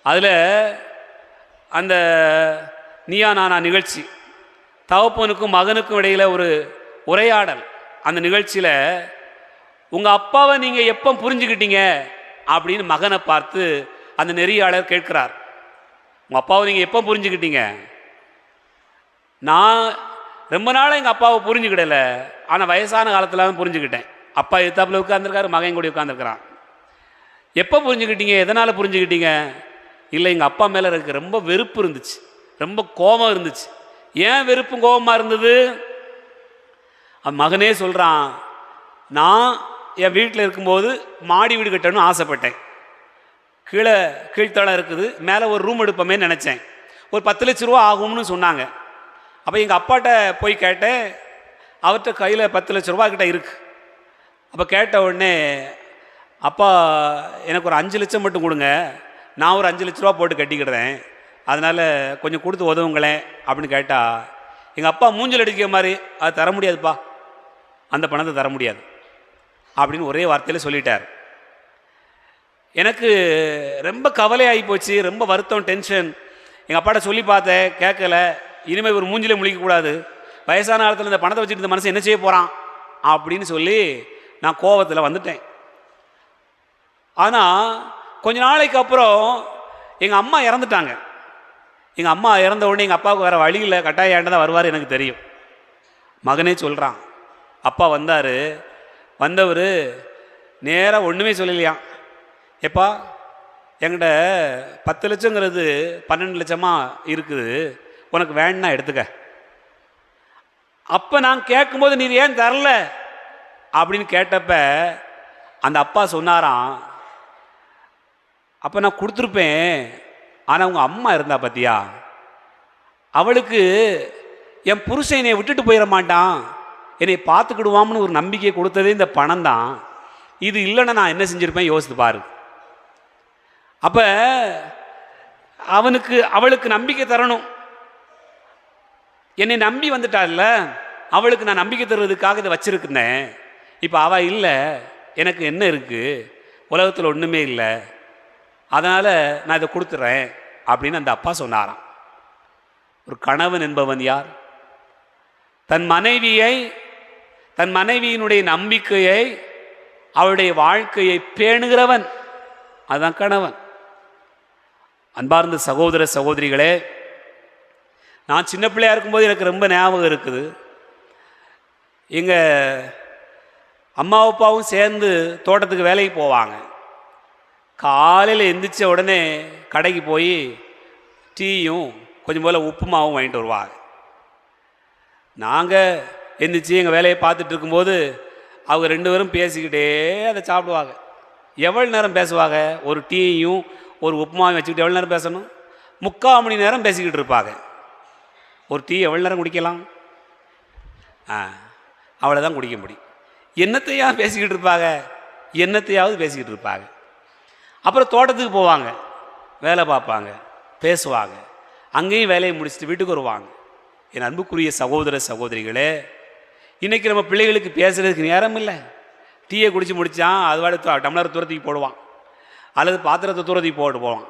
அதில் அந்த நீயா நானா நிகழ்ச்சி, தகப்பனுக்கும் மகனுக்கும் இடையில் ஒரு உரையாடல். அந்த நிகழ்ச்சியில் உங்கள் அப்பாவை நீங்கள் எப்போ புரிஞ்சுக்கிட்டீங்க அப்படின்னு மகனை பார்த்து அந்த நெறியாளர் கேட்கிறார். உங்கள் அப்பாவை நீங்கள் எப்போ புரிஞ்சுக்கிட்டீங்க? நான் ரொம்ப நாளாக எங்கள் அப்பாவை புரிஞ்சுக்கிடலை, ஆனால் வயசான காலத்தில் தான் புரிஞ்சுக்கிட்டேன். அப்பா எத்தாப்பில் உட்காந்துருக்காரு, மகன் கூட உட்காந்துருக்கிறான். எப்போ புரிஞ்சுக்கிட்டீங்க? எதனால் புரிஞ்சுக்கிட்டீங்க? இல்லை, எங்கள் அப்பா மேலே எனக்கு ரொம்ப வெறுப்பு இருந்துச்சு, ரொம்ப கோபம் இருந்துச்சு. ஏன் வெறுப்பும் கோபமாக இருந்தது? மகனே சொல்கிறான், நான் என் வீட்டில் இருக்கும்போது மாடி வீடு கட்டணும்னு ஆசைப்பட்டேன். கீழ்த்தளம் இருக்குது, மேலே ஒரு ரூம் எடுப்போமே நினச்சேன். ஒரு 10 லட்ச ரூபா ஆகும்னு சொன்னாங்க. அப்போ எங்கள் அப்பாட்ட போய் கேட்டேன். அவர்கிட்ட கையில் 10 லட்ச ரூபா கிட்ட இருக்குது. அப்போ கேட்ட உடனே, அப்பா எனக்கு ஒரு 5 லட்சம் மட்டும் கொடுங்க, நான் ஒரு 5 லட்ச ரூபா போட்டு கட்டிக்கிடுறேன், அதனால் கொஞ்சம் கொடுத்து உதவுங்களேன் அப்படின்னு கேட்டால், எங்கள் அப்பா மூஞ்சல் அடிக்கிற மாதிரி, அது தர முடியாதுப்பா, அந்த பணத்தை தர முடியாது அப்படின்னு ஒரே வார்த்தையில் சொல்லிட்டார். எனக்கு ரொம்ப கவலையாகி போச்சு, ரொம்ப வருத்தம், டென்ஷன். எங்கள் அப்பாட்ட சொல்லி பார்த்தேன், கேட்கல. இனிமேல் ஒரு மூஞ்சிலே முழிக்கக்கூடாது, வயசான காலத்தில் இந்த பணத்தை வச்சுட்டு இந்த மனுஷன் என்ன செய்ய போகிறான் அப்படின்னு சொல்லி நான் கோபத்தில் வந்துட்டேன். ஆனால் கொஞ்ச நாளைக்கு அப்புறம் எங்கள் அம்மா இறந்துட்டாங்க. எங்கள் அம்மா இறந்த உடனே எங்கள் அப்பாவுக்கு வேறு வழி இல்லை, கட்டாயம் ஏண்ட தான் வருவார் எனக்கு தெரியும். மகனே சொல்கிறான், அப்பா வந்தார், வந்தவர் நேராக ஒன்றுமே சொல்லலையாம். எப்பா என்கிட்ட 10 லட்சங்கிறது 12 லட்சமாக இருக்குது, உனக்கு வேணுன்னா எடுத்துக்க. அப்போ நான் கேட்கும்போது நீ ஏன் தரல அப்படின்னு கேட்டப்ப அந்த அப்பா சொன்னாராம், அப்போ நான் கொடுத்துருப்பேன், ஆனால் உங்கள் அம்மா இருந்தா பார்த்தியா, அவளுக்கு என் புருஷன் என்னை விட்டுட்டு போயிட மாட்டான், என்னை பார்த்துக்கிடுவாம்னு ஒரு நம்பிக்கையை கொடுத்ததே இந்த பணம் தான். இது இல்லைன்னா நான் என்ன செஞ்சுருப்பேன் யோசித்து பாரு. அப்போ அவளுக்கு நம்பிக்கை தரணும். என்னை நம்பி வந்துட்டாள்ல, அவளுக்கு நான் நம்பிக்கை தருவதுக்காக இதை வச்சிருக்கிறேன். இப்போ அவள் இல்லை, எனக்கு என்ன இருக்குது, உலகத்தில் ஒன்றுமே இல்லை, அதனால் நான் இதை கொடுத்துட்றேன் அப்படின்னு அந்த அப்பா சொன்னாராம். ஒரு கணவன் என்பவன் யார்? தன் மனைவியினுடைய நம்பிக்கையை, அவளுடைய வாழ்க்கையை பேணுகிறவன், அதுதான் கணவன். அன்பார்ந்த சகோதர சகோதரிகளே, நான் சின்ன பிள்ளையாக இருக்கும்போது எனக்கு ரொம்ப ஞாபகம் இருக்குது. எங்கள் அம்மா அப்பாவும் சேர்ந்து தோட்டத்துக்கு வேலைக்கு போவாங்க. காலையில் எந்திரிச்ச உடனே கடைக்கு போய் டீயும் கொஞ்சம் போல் உப்புமாவும் வாங்கிட்டு வருவாங்க. நாங்கள் எந்திரிச்சு எங்கள் வேலையை பார்த்துட்டு இருக்கும்போது அவங்க 2 பேரும் பேசிக்கிட்டே அதை சாப்பிடுவாங்க. எவ்வளோ நேரம் பேசுவாங்க? ஒரு டீயும் ஒரு உப்புமாவும் வச்சுக்கிட்டு எவ்வளோ நேரம் பேசணும்? 3/4 மணி நேரம் பேசிக்கிட்டு இருப்பாங்க. ஒரு டீ எவ்வளோ நேரம் குடிக்கலாம்? அவ்வளோதான் குடிக்க முடியும். என்னத்தையாவது பேசிக்கிட்டு இருப்பாங்க. அப்புறம் தோட்டத்துக்கு போவாங்க, வேலை பார்ப்பாங்க, பேசுவாங்க. அங்கேயும் வேலையை முடிச்சுட்டு வீட்டுக்கு வருவாங்க. என் அன்புக்குரிய சகோதர சகோதரிகளே, இன்றைக்கி நம்ம பிள்ளைகளுக்கு பேசுகிறதுக்கு நேரம் இல்லை. டீயை குடித்து முடித்தான், அது வாடி டம்ளர் தூரத்துக்கு போடுவான். அல்லது பாத்திரத்தை தூரத்தி போட்டு போவான்,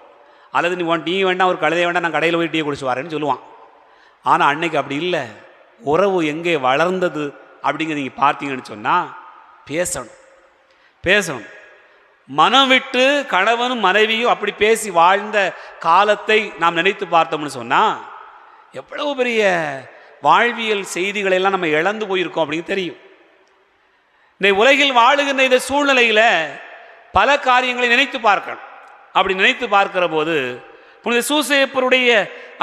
அல்லது நீ டீ வேண்டாம் ஒரு கழுதை வேண்டாம் நான் கடையில் போய் டீயை குடிச்சு வரேன்னு சொல்லுவான். ஆனால் அன்னைக்கு அப்படி இல்லை. உறவு எங்கே வளர்ந்தது அப்படிங்கிறது நீங்கள் பார்த்தீங்கன்னு சொன்னால் பேசணும். மனம் விட்டு கணவனும் மனைவியும் அப்படி பேசி வாழ்ந்த காலத்தை நாம் நினைத்து பார்த்தோம்னு சொன்னால் எவ்வளவு பெரிய வாழ்வியல் செய்திகளை எல்லாம் நம்ம இழந்து போயிருக்கோம் அப்படின்னு தெரியும். இந்த உலகில் வாழுகின்ற இந்த சூழ்நிலையில் பல காரியங்களை நினைத்து பார்க்கணும். அப்படி நினைத்து பார்க்கிற போது புனித சூசேப்பருடைய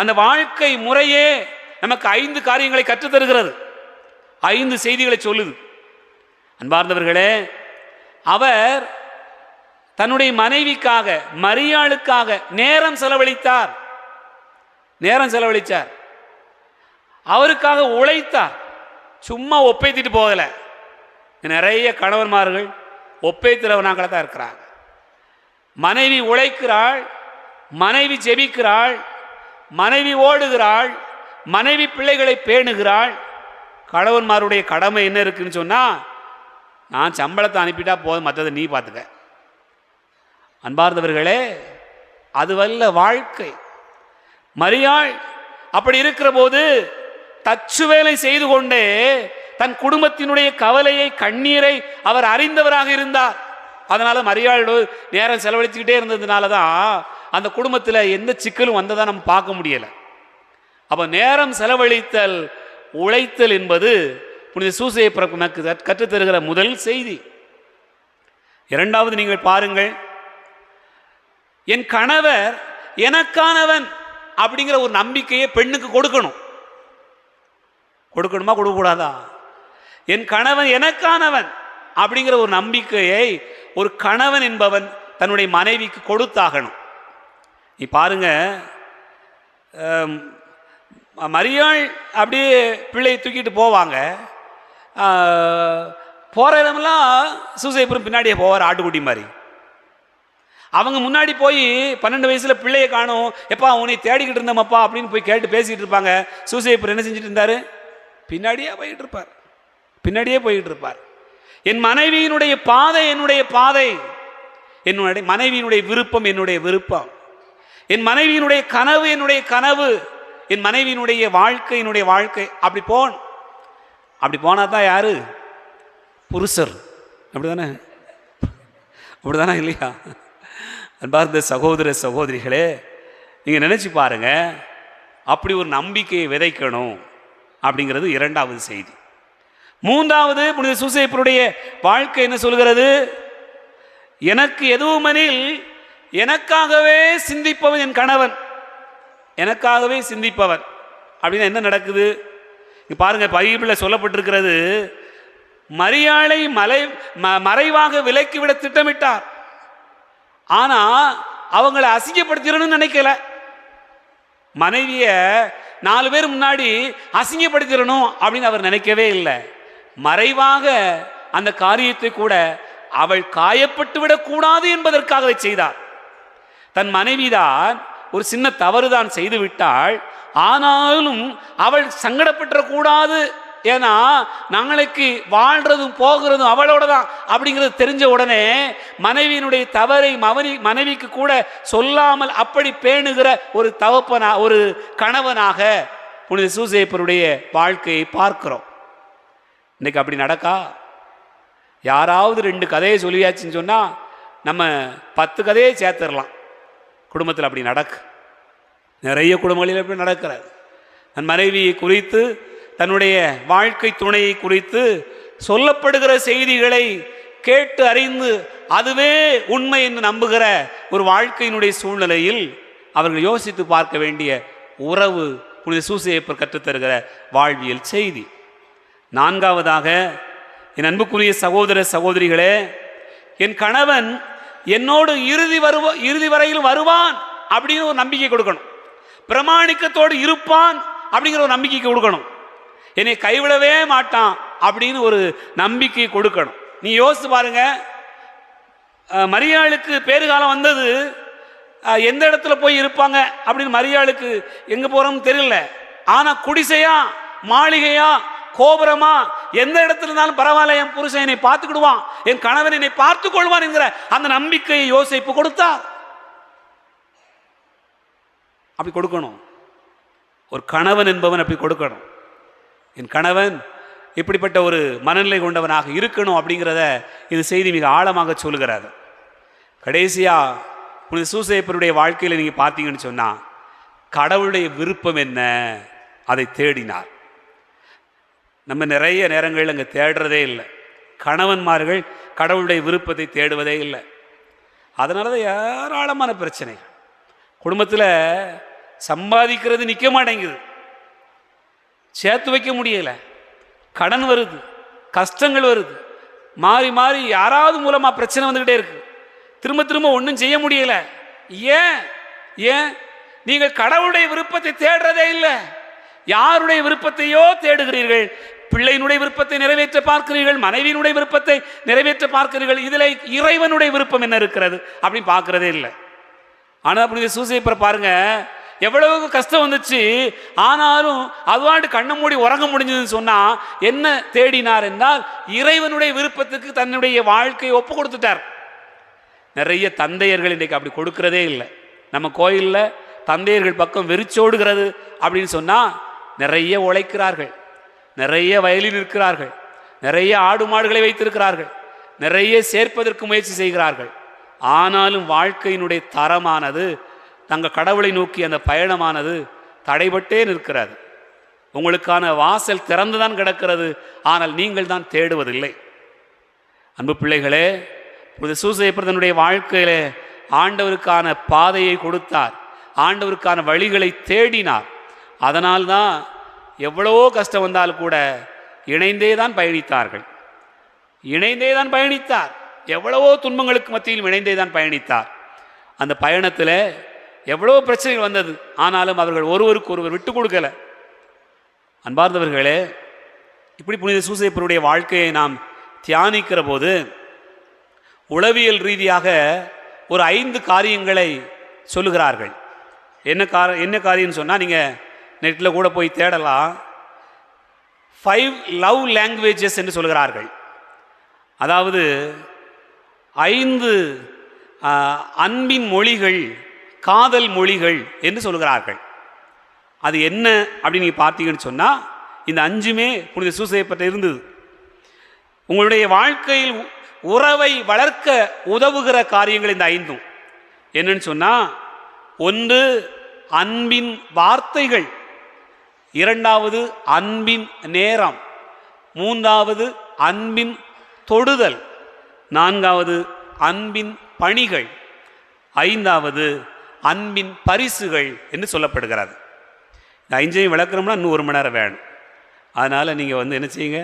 அந்த வாழ்க்கை முறையே நமக்கு 5 காரியங்களை கற்றுத்தருகிறது, 5 செய்திகளை சொல்லுது. அன்பார்ந்தவர்களே, அவர் தன்னுடைய மனைவிக்காக மரியாளுக்காக நேரம் செலவழித்தார். அவருக்காக உழைத்தார். சும்மா ஒப்பைத்திட்டு போகல. நிறைய கணவன்மார்கள் ஒப்பைத்திறவனாக தான் இருக்கிறாங்க. மனைவி உழைக்கிறாள், மனைவி ஜெபிக்கிறாள், மனைவி ஓடுகிறாள், மனைவி பிள்ளைகளை பேணுகிறாள். கணவன்மாருடைய கடமை என்ன இருக்குன்னு சொன்னால், நான் சம்பளத்தை அனுப்பிட்டா போதும், மற்றதை நீ பார்த்துக்க. அன்பார்ந்தவர்களே, அதுவல்ல வாழ்க்கை. மரியாள் அப்படி இருக்கிற போது தச்சு வேலை செய்து கொண்டே தன் குடும்பத்தினுடைய கவலையை கண்ணீரை அவர் அறிந்தவராக இருந்தார். அதனால மரியாளோடு நேரம் செலவழிச்சுக்கிட்டே இருந்ததுனால தான் அந்த குடும்பத்தில் எந்த சிக்கலும் வந்ததா நம்ம பார்க்க முடியலை. அப்போ நேரம் செலவழித்தல், உழைத்தல் என்பது புனித சூசேப்பர் நமக்கு கற்றுத்தருகிற முதல் செய்தி. இரண்டாவது, நீங்கள் பாருங்கள், என் கணவர் எனக்கானவன் அப்படிங்கிற ஒரு நம்பிக்கையை பெண்ணுக்கு கொடுக்கணுமா கொடுக்கக்கூடாதா? என் கணவன் எனக்கானவன் அப்படிங்கிற ஒரு நம்பிக்கையை ஒரு கணவன் என்பவன் தன்னுடைய மனைவிக்கு கொடுத்தாகணும். நீ பாருங்க, மரியாள் அப்படியே பிள்ளையை தூக்கிட்டு போவாங்க. போகிற இடமெல்லாம் சூசேப்பரும் பின்னாடியே போவார், ஆட்டுக்குட்டி மாதிரி. அவங்க முன்னாடி போய் 12 வயசில் பிள்ளையை காணும், எப்பா உன்னை தேடிக்கிட்டு இருந்தோமப்பா அப்படின்னு போய் கேட்டு பேசிக்கிட்டு இருப்பாங்க. சூசேப்பர் என்ன செஞ்சுட்டு இருந்தார்? பின்னாடியே போய்கிட்டு இருப்பார். என் மனைவியினுடைய பாதை என்னுடைய பாதை, என்னுடைய மனைவியினுடைய விருப்பம் என்னுடைய விருப்பம், என் மனைவியினுடைய கனவு என்னுடைய கனவு, என் மனைவியினுடைய வாழ்க்கை என்னுடைய வாழ்க்கை. அப்படி போனா தான் யாரு? புருஷர். அப்படிதானே இல்லையா? அன்பார்ந்த சகோதர சகோதரிகளே, நீங்கள் நினச்சி பாருங்க, அப்படி ஒரு நம்பிக்கையை விதைக்கணும் அப்படிங்கிறது இரண்டாவது செய்தி. மூன்றாவது, புனித சூசேப்பருடைய வாழ்க்கை என்ன சொல்கிறது? எனக்கு எதுவுமெனில் எனக்காகவே சிந்திப்பவன் என் கணவன், எனக்காகவே சிந்திப்பவன். அப்படின்னா என்ன நடக்குது? இங்கே பாருங்க, பைபிளில் சொல்லப்பட்டிருக்கிறது, மரியாளை மறைவாக விலக்கிவிட திட்டமிட்டார். ஆனால் அவங்களை அசிங்கப்படுத்திடணும்னு நினைக்கல. மனைவிய 4 பேர் முன்னாடி அசிங்கப்படுத்திடணும் அப்படின்னு அவர் நினைக்கவே இல்லை. மறைவாக அந்த காரியத்தை கூட அவள் காயப்பட்டு விடக்கூடாது என்பதற்காக செய்தார். தன் மனைவிதான் ஒரு சின்ன தவறுதான் செய்து விட்டாள், ஆனாலும் அவள் சங்கடப்பட்டுறக்கூடாது. ஏன்னா நாளைக்கு வாழ்றதும் போகிறதும் அவளோட தான் அப்படிங்கிறது தெரிஞ்ச உடனே மனைவியினுடைய தவறை மனைவிக்கு கூட சொல்லாமல் அப்படி பேணுகிற ஒரு ஒரு கணவனாக புனித சூசேப்பருடைய வாழ்க்கையை பார்க்கிறோம். இன்னைக்கு அப்படி நடக்கா? யாராவது 2 கதையை சொல்லியாச்சுன்னு சொன்னால் நம்ம 10 கதையை சேர்த்துடலாம். குடும்பத்தில் அப்படி நடக்கு, நிறைய குடும்பங்களில் அப்படி நடக்கிறது. தன் மனைவியை குறித்து, தன்னுடைய வாழ்க்கை துணையை குறித்து சொல்லப்படுகிற செய்திகளை கேட்டு அறிந்து அதுவே உண்மை என்று நம்புகிற ஒரு வாழ்க்கையினுடைய சூழ்நிலையில் அவர்கள் யோசித்து பார்க்க வேண்டிய உறவு புனித சூசேப்பர் கற்றுத்தருகிற வாழ்வியல் செய்தி. நான்காவதாக, என் அன்புக்குரிய சகோதர சகோதரிகளே, என் கணவன் என்னோடு இறுதி வரையில் வருவான் அப்படின்னு ஒரு நம்பிக்கை கொடுக்கணும். பிரமாணிக்கத்தோடு இருப்பான் அப்படிங்கிற ஒரு நம்பிக்கை கொடுக்கணும். என்னை கைவிடவே மாட்டான் அப்படின்னு ஒரு நம்பிக்கை கொடுக்கணும். நீ யோசித்து பாருங்க, மரியாளுக்கு பேறுகாலம் வந்தது, எந்த இடத்துல போய் இருப்பாங்க அப்படின்னு மரியாளுக்கு எங்கே போகிறோம்னு தெரியல. ஆனால் குடிசையா, மாளிகையா, கோபுரமா, எந்த இடத்துல இருந்தாலும் பரவாயில்ல, என் புருஷன் என்னை பார்த்துக்கிடுவான், என் கணவன் என்னை பார்த்துக் கொள்வான் என்கிற அந்த நம்பிக்கையை யோசேப்பு கொடுத்தார். அப்படி கொடுக்கணும். ஒரு கணவன் என்பவன் அப்படி கொடுக்கணும். என் கணவன் இப்படிப்பட்ட ஒரு மனநிலை கொண்டவனாக இருக்கணும் அப்படிங்கிறத இந்த செய்தி மிக ஆழமாக சொல்லுகிறார். கடைசியா புனித சூசையப்பருடைய வாழ்க்கையில் நீங்க பார்த்தீங்கன்னு சொன்னா, கடவுளுடைய விருப்பம் என்ன அதை தேடினார். நம்ம நிறைய நேரங்கள் அங்கே தேடுறதே இல்லை. கணவன்மார்கள் கடவுளுடைய விருப்பத்தை தேடுவதே இல்லை. அதனால தான் ஏராளமான பிரச்சனை. குடும்பத்தில் சம்பாதிக்கிறது நிற்க மாட்டேங்குது, சேர்த்து வைக்க முடியலை, கடன் வருது, கஷ்டங்கள் வருது, மாறி மாறி யாராவது மூலமாக பிரச்சனை வந்துக்கிட்டே இருக்கு, திரும்ப திரும்ப ஒன்றும் செய்ய முடியல. ஏன் ஏன் நீங்கள் கடவுளுடைய விருப்பத்தை தேடுறதே இல்லை, யாருடைய விருப்பத்தையோ தேடுகிறீர்கள். பிள்ளையினுடைய விருப்பத்தை நிறைவேற்ற பார்க்கிறீர்கள், மனைவியினுடைய விருப்பத்தை நிறைவேற்ற பார்க்கிறீர்கள். இதில் இறைவனுடைய விருப்பம் என்ன இருக்கிறது அப்படின்னு பார்க்கறதே இல்லை. ஆனால் புனித சூசையப்பரை பாருங்க, எவ்வளவு கஷ்டம் வந்துச்சு, ஆனாலும் அதுவாண்டு கண்ணை மூடி உறங்க முடிஞ்சதுன்னு சொன்னா என்ன தேடினார் என்றால் இறைவனுடைய விருப்பத்துக்கு தன்னுடைய வாழ்க்கையை ஒப்பு கொடுத்துட்டார். நிறைய தந்தையர்கள் இன்றைக்கு அப்படி கொடுக்கிறதே இல்லை. நம்ம கோயிலில் தந்தையர்கள் பக்கம் வெறிச்சோடுகிறது அப்படின்னு சொன்னால் நிறைய உழைக்கிறார்கள், நிறைய வயலில் இருக்கிறார்கள், நிறைய ஆடு மாடுகளை வைத்திருக்கிறார்கள், நிறைய சேர்ப்பதற்கு முயற்சி செய்கிறார்கள். ஆனாலும் வாழ்க்கையினுடைய தரமானது, தங்கள் கடவுளை நோக்கி அந்த பயணமானது தடைபட்டே நிற்கிறது. உங்களுக்கான வாசல் திறந்துதான் கிடக்கிறது, ஆனால் நீங்கள் தான் தேடுவதில்லை. அன்பு பிள்ளைகளே, புனித சூசையப்பர் தன்னுடைய வாழ்க்கையில ஆண்டவருக்கான பாதையை கொடுத்தார், ஆண்டவருக்கான வழிகளை தேடினார். அதனால்தான் எவ்வளவோ கஷ்டம் வந்தால் கூட இணைந்தே தான் பயணித்தார்கள், இணைந்தே தான் பயணித்தார். எவ்வளவோ துன்பங்களுக்கு மத்தியில் இணைந்தே தான் பயணித்தார். அந்த பயணத்தில் எவ்வளோ பிரச்சனைகள் வந்தது, ஆனாலும் அவர்கள் ஒருவருக்கு ஒருவர் விட்டு கொடுக்கல. அன்பார்ந்தவர்களே, இப்படி புனித சூசையப்பருடைய வாழ்க்கையை நாம் தியானிக்கிற போது உளவியல் ரீதியாக ஒரு 5 காரியங்களை சொல்லுகிறார்கள். என்ன காரியம்னு சொன்னால் நீங்கள் நெட்டில் கூட போய் தேடலாம். 5 லவ் லாங்குவேஜஸ் என்று சொல்கிறார்கள். அதாவது 5 அன்பின் மொழிகள், காதல் மொழிகள் என்று சொல்கிறார்கள். அது என்ன அப்படின்னு நீங்கள் பார்த்தீங்கன்னு சொன்னால் இந்த 5மே புனித சூசையப்பர்ட்ட இருந்தது. உங்களுடைய வாழ்க்கையில் உறவை வளர்க்க உதவுகிற காரியங்கள் இந்த 5ம் என்னன்னு சொன்னால், 1 அன்பின் வார்த்தைகள், 2வது அன்பின் நேரம், 3வது அன்பின் தொடுதல், 4வது அன்பின் பணிகள், 5வது அன்பின் பரிசுகள் என்று சொல்லப்படுகிறது. இந்த 5ஐயும் விளக்குறோம்னா இன்னும் 1 மணி நேரம் வேணும். அதனால் நீங்கள் என்ன செய்யுங்க,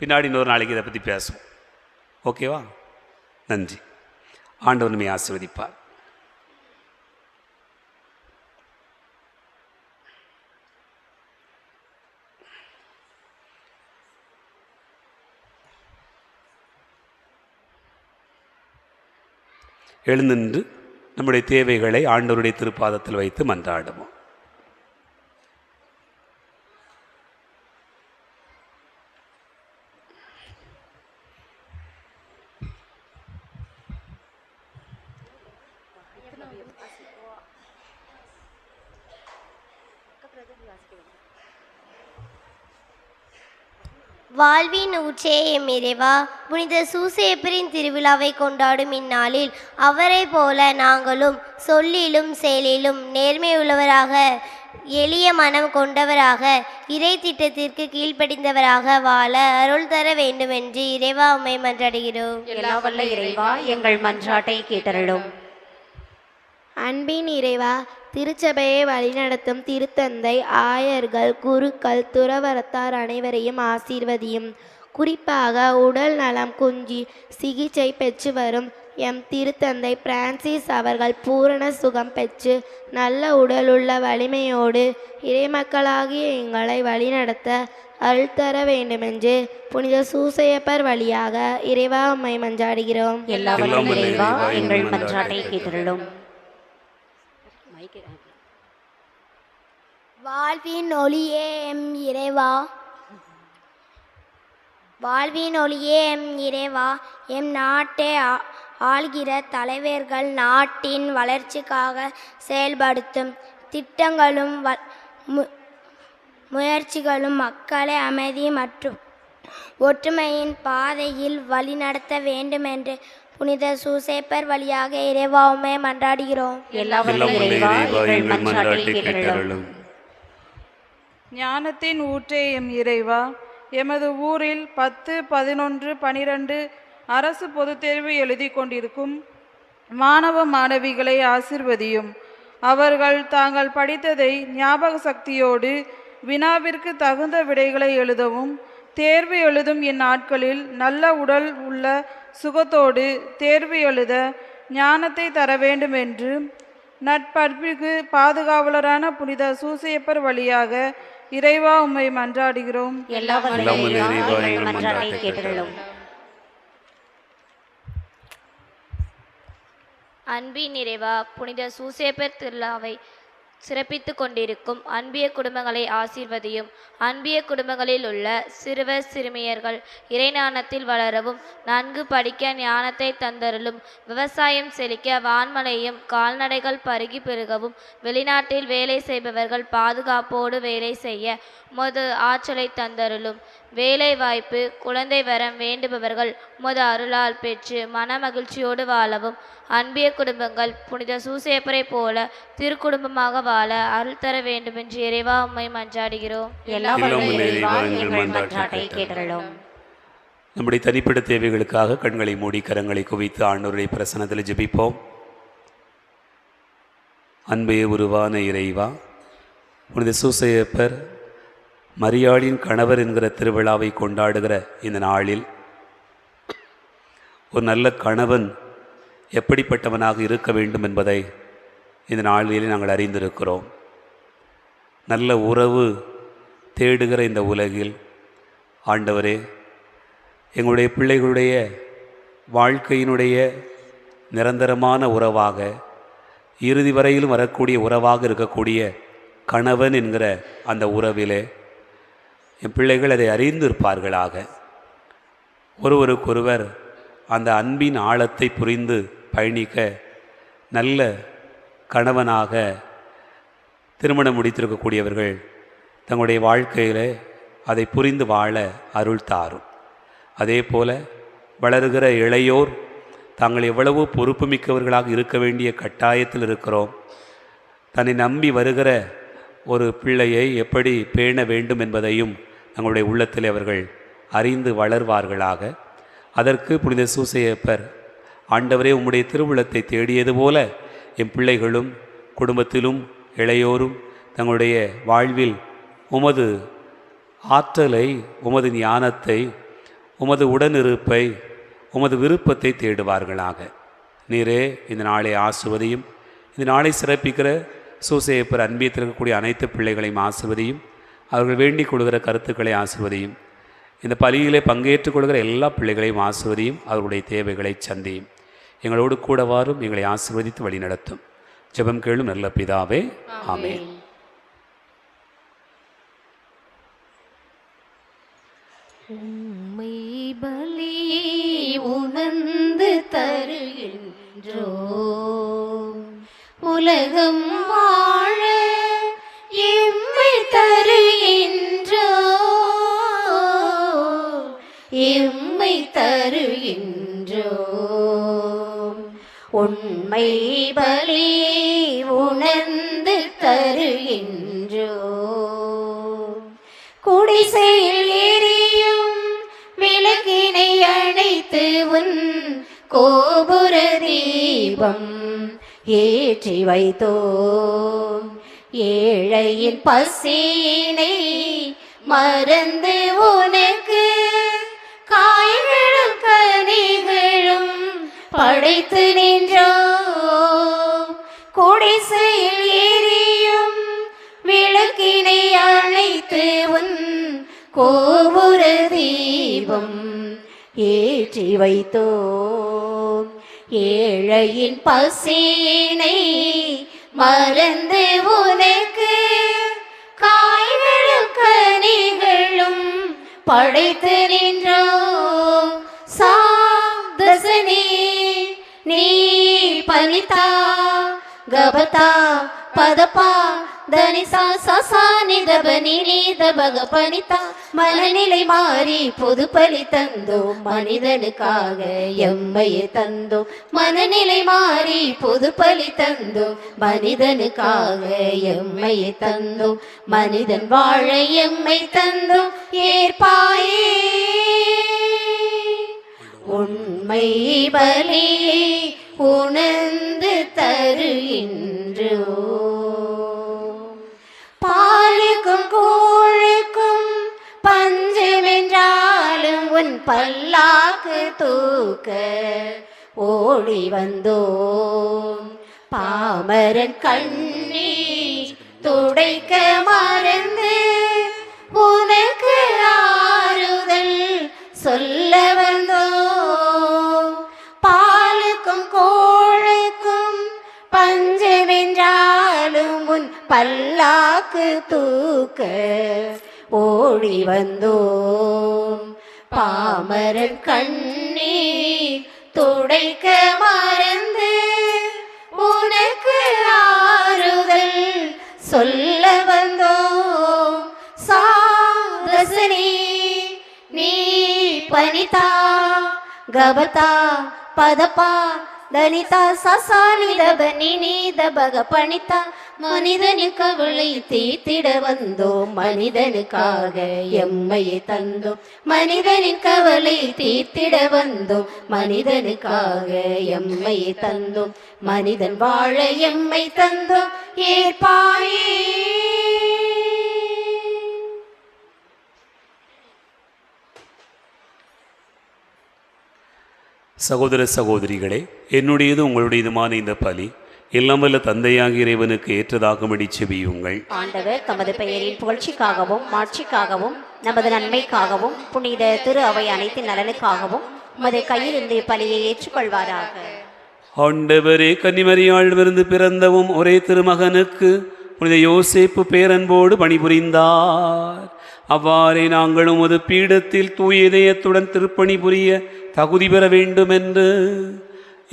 பின்னாடி இன்னொரு நாளைக்கு இதை பற்றி பேசுவோம். ஓகேவா? நன்றி. ஆண்டவர் நம்மை ஆசீர்வதிப்பார். எழுந்தின்று நம்முடைய தேவைகளை ஆண்டவருடைய திருப்பாதத்தில் வைத்து மன்றாடுவோம். வாழ்வின் ஊற்றே எம் இறைவா, புனித சூசையப்பரின் திருவிழாவை கொண்டாடும் இந்நாளில் அவரை போல நாங்களும் சொல்லிலும் செயலிலும் நேர்மையுள்ளவராக, எளிய மனம் கொண்டவராக, இறை திட்டத்திற்கு கீழ்ப்படிந்தவராக வாழ அருள் தர வேண்டுமென்று இறைவா உம்மை மன்றாடுகிறோம். எல்லாம் வல்ல இறைவா, எங்கள் மன்றாட்டை கேட்டருளும். அன்பின் இறைவா, திருச்சபையை வழிநடத்தும் திருத்தந்தை, ஆயர்கள், குருக்கள், துறவரத்தார் அனைவரையும் ஆசீர்வதியும். குறிப்பாக உடல் நலம் குன்றி சிகிச்சை பெற்று வரும் எம் திருத்தந்தை பிரான்சிஸ் அவர்கள் பூரண சுகம் பெற்று நல்ல உடலுள்ள வலிமையோடு இறைமக்களாகிய எங்களை வழிநடத்த அருள் தர வேண்டுமென்று புனித சூசையப்பர் வழியாக இறைவா உம்மை மன்றாடுகிறோம். எல்லாம் வல்ல இறைவா, எங்கள் மன்றாட்டை கேட்டருளும். வாழ்வின் ஒளியே எம் இறைவா, வாழ்வின் ஒளியே எம் இறைவா, எம் நாட்டை ஆள்கிற தலைவர்கள் நாட்டின் வளர்ச்சிக்காக செயல்படுத்தும் திட்டங்களும் முயற்சிகளும் மக்களை அமைதி மற்றும் ஒற்றுமையின் பாதையில் வழிநடத்த வேண்டும் என்று புனித சூசேப்பர் வழியாக இறைவாவுமே மன்றாடுகிறோம். ஞானத்தின் ஊற்றே எம் இறைவா, எமது ஊரில் 10, 11, 12 அரசு பொதுத் தேர்வு எழுதி கொண்டிருக்கும் மாணவ மாணவிகளை ஆசிர்வதியும். அவர்கள் தாங்கள் படித்ததை ஞாபக சக்தியோடு வினாவிற்கு தகுந்த விடைகளை எழுதவும், தேர்வு எழுதும் இந்நாட்களில் நல்ல உடல் உள்ள சுகத்தோடு தேர்வு எழுத ஞானத்தை தர வேண்டும் என்று நட்பண்பிற்கு பாதுகாவலரான புனித சூசையப்பர் வழியாக இறைவா உம்மை மன்றாடுகிறோம். அன்பின் நிறைவா, புனித சூசேப்பர் திருவிழாவை சிறப்பித்து கொண்டிருக்கும் அன்பிய குடும்பங்களை ஆசீர்வதியும். அன்பிய குடும்பங்களில் உள்ள சிறுவர் சிறுமியர்கள் இறைஞானத்தில் வளரவும், நன்கு படிக்க ஞானத்தை தந்தருளும். விவசாயம் செழிக்க வான்மழையும் கால்நடைகள் பருகி பெருகவும், வெளிநாட்டில் வேலை செய்பவர்கள் பாதுகாப்போடு வேலை செய்ய உமது ஆற்றலை தந்தருளும். வேலை வாய்ப்பு குழந்தை வரம் வேண்டுபவர்கள் உமது அருளால் பெற்று மன மகிழ்ச்சியோடு வாழவும், அன்பிய குடும்பங்கள் புனித சூசேப்பரை போல திருக்குடும்பமாக வாழ அருள் தர வேண்டும் என்று இறைவா உம்மை மன்றாடுகிறோம். நம்முடைய தனிப்பட்ட தேவைகளுக்காக கண்களை மூடி கரங்களை குவித்து ஆண்டவருடைய பிரசன்னத்தில் ஜெபிப்போம். அன்பே உருவான இறைவா, புனித சூசையப்பர் மரியாளின் கணவர் என்கிற திருவிழாவை கொண்டாடுகிற இந்த நாளில் ஒரு நல்ல கணவன் எப்படிப்பட்டவனாக இருக்க வேண்டும் என்பதை இந்த நாளில் நாங்கள் அறிந்திருக்கிறோம். நல்ல உறவு தேடுகிற இந்த உலகில் ஆண்டவரே, எங்களுடைய பிள்ளைகளுடைய வாழ்க்கையினுடைய நிரந்தரமான உறவாக, இறுதி வரையிலும் வரக்கூடிய உறவாக இருக்கக்கூடிய கணவன் என்கிற அந்த உறவிலே என் பிள்ளைகள் அதை அறிந்திருப்பார்களாக. ஒருவருக்கொருவர் அந்த அன்பின் ஆழத்தை புரிந்து பயணிக்க நல்ல கணவனாக திருமணம் முடித்திருக்கக்கூடியவர்கள் தங்களுடைய வாழ்க்கையில் அதை புரிந்து வாழ அருள் தாரும். அதே போல் வளருகிற இளையோர் தாங்கள் எவ்வளவோ பொறுப்புமிக்கவர்களாக இருக்க வேண்டிய கட்டாயத்தில் இருக்கிறோம். தன்னை நம்பி வருகிற ஒரு பிள்ளையை எப்படி பேண வேண்டும் என்பதையும் தங்களுடைய உள்ளத்தில் அவர்கள் அறிந்து வளர்வார்களாக. அதற்கு புனித சூசையப்பர், ஆண்டவரே உம்முடைய திருவுளத்தை தேடியது போல என் பிள்ளைகளும் குடும்பத்திலும் இளையோரும் தங்களுடைய வாழ்வில் உமது ஆற்றலை, உமது ஞானத்தை, உமது உடனிருப்பை, உமது விருப்பத்தை தேடுவார்களாக. நீரே இந்த நாளை ஆசிர்வதியும். இந்த நாளை சிறப்பிக்கிற சூசையப்பர் அன்பியத்தில் இருக்கக்கூடிய அனைத்து பிள்ளைகளையும் ஆசிர்வதியும். அவர்கள் வேண்டிக் கொள்கிற கருத்துக்களை ஆசிர்வதியும். இந்த பலியிலே பங்கேற்றுக் கொள்கிற எல்லா பிள்ளைகளையும் ஆசிர்வதியும். அவர்களுடைய தேவைகளை சந்தியும். எங்களோடு கூட வாரும், எங்களை ஆசிர்வதித்து வழி நடத்தும். ஜெபம் கேளும் நல்ல பிதாவே, ஆமென். உம்மை பலி உணர்ந்து தருகின்றோ, உலகம் வாழ எம்மை தருகின்றோ, எம்மை தருகின்றோ. உண்மை பலி உணர்ந்து தருகின்றோ. குடிசையில் எரியும் விளக்கினை அணைத்து உன் கோபுர தீபம் ஏற்றி வைத்தோம். ஏழையின் பசியினை மறந்து உனக்கு காய்களும் கனிகளும் படைத்து நின்றோம். குடிசையில் எரியும் விளக்கினை அணைத்து உன் கோபுர தீபம் ஏற்றி வைத்தோம். ஏழையின் பசியினை மறந்து உனக்கு காய்களும் கனிகளும் படைத்து நின்றோம் சாதசனே நீ பனிதா கபதா பதபா தனிசா சசா நிதபனி நீதபக பனிதா மனநிலை மாறி பொது பலி தந்தோம் மனிதனுக்காக எம்மையை தந்தோம் மனநிலை மாறி பொது பலி தந்தோம் மனிதனுக்காக எம்மையை தந்தோம் மனிதன் வாழ எம்மை தந்தோம் ஏற்பாயே உண்மை பலியை உணர்ந்து தருகின்றோ பாலுக்கும் கூழுக்கும் பஞ்சமென்றாலும் உன் பல்லாக்கு தூக்க ஓடி வந்தோம் பாமரன் கண்ணீர் துடைக்க மறந்து உனக்கு ஆறுதல் சொல்ல வந்தோம் பாலுக்கும் கோழுக்கும் பஞ்சமென்றாலும் உன் பல்லாக்கு தூக்க ஓடி வந்தோம் பாமரன் கண்ணீர் துடைக்க மறந்து உனக்கு ஆறுதல் சொல்ல வந்தோம் சாதசனே நீ பனிதா கபதா பதபா தனிதா சசா நிதபனி நீதபக பனிதா மனிதனுக்கு அவளை தீர்த்திட வந்தோம் மனிதனுக்காக எம்மையை தந்தோம் மனிதனின் கவலை தீர்த்திட வந்தோம் மனிதனுக்காக எம்மையை தந்தோம் மனிதன் வாழ எம்மை தந்தோம் ஏற்பாயே சகோதர சகோதரிகளே, என்னுடையது உங்களுடையதுமான இந்த பலி எல்லாம் வல்ல தந்தையாகிய இறைவனுக்கு ஏற்றதாகும்படி செபியுங்கள். ஆண்டவர் தமது பெயரின் புகழ்ச்சிக்காகவும் மாட்சிக்காகவும் நமது நன்மைக்காகவும் புனித திரு அவை அனைத்து நலனுக்காகவும் உமது கையிலிருந்து பலியை ஏற்றுக்கொள்வாராக. ஆண்டவரே, கன்னிமரியாழ்விருந்து பிறந்தவும் ஒரே திருமகனுக்கு புனித யோசேப்பு பேரன்போடு பணிபுரிந்தார். அவ்வாறே நாங்களும் ஒரு பீடத்தில் தூய இதயத்துடன் திருப்பணி புரிய தகுதி பெற வேண்டும் என்று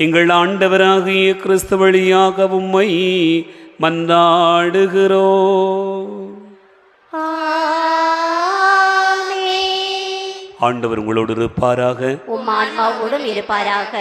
எங்கள் ஆண்டவராகிய கிறிஸ்து வழியாக உம்மை மன்றாடுகிறோம். ஆண்டவர் உங்களோடு இருப்பாராக, உம் ஆன்மாவோடும் இருப்பாராக.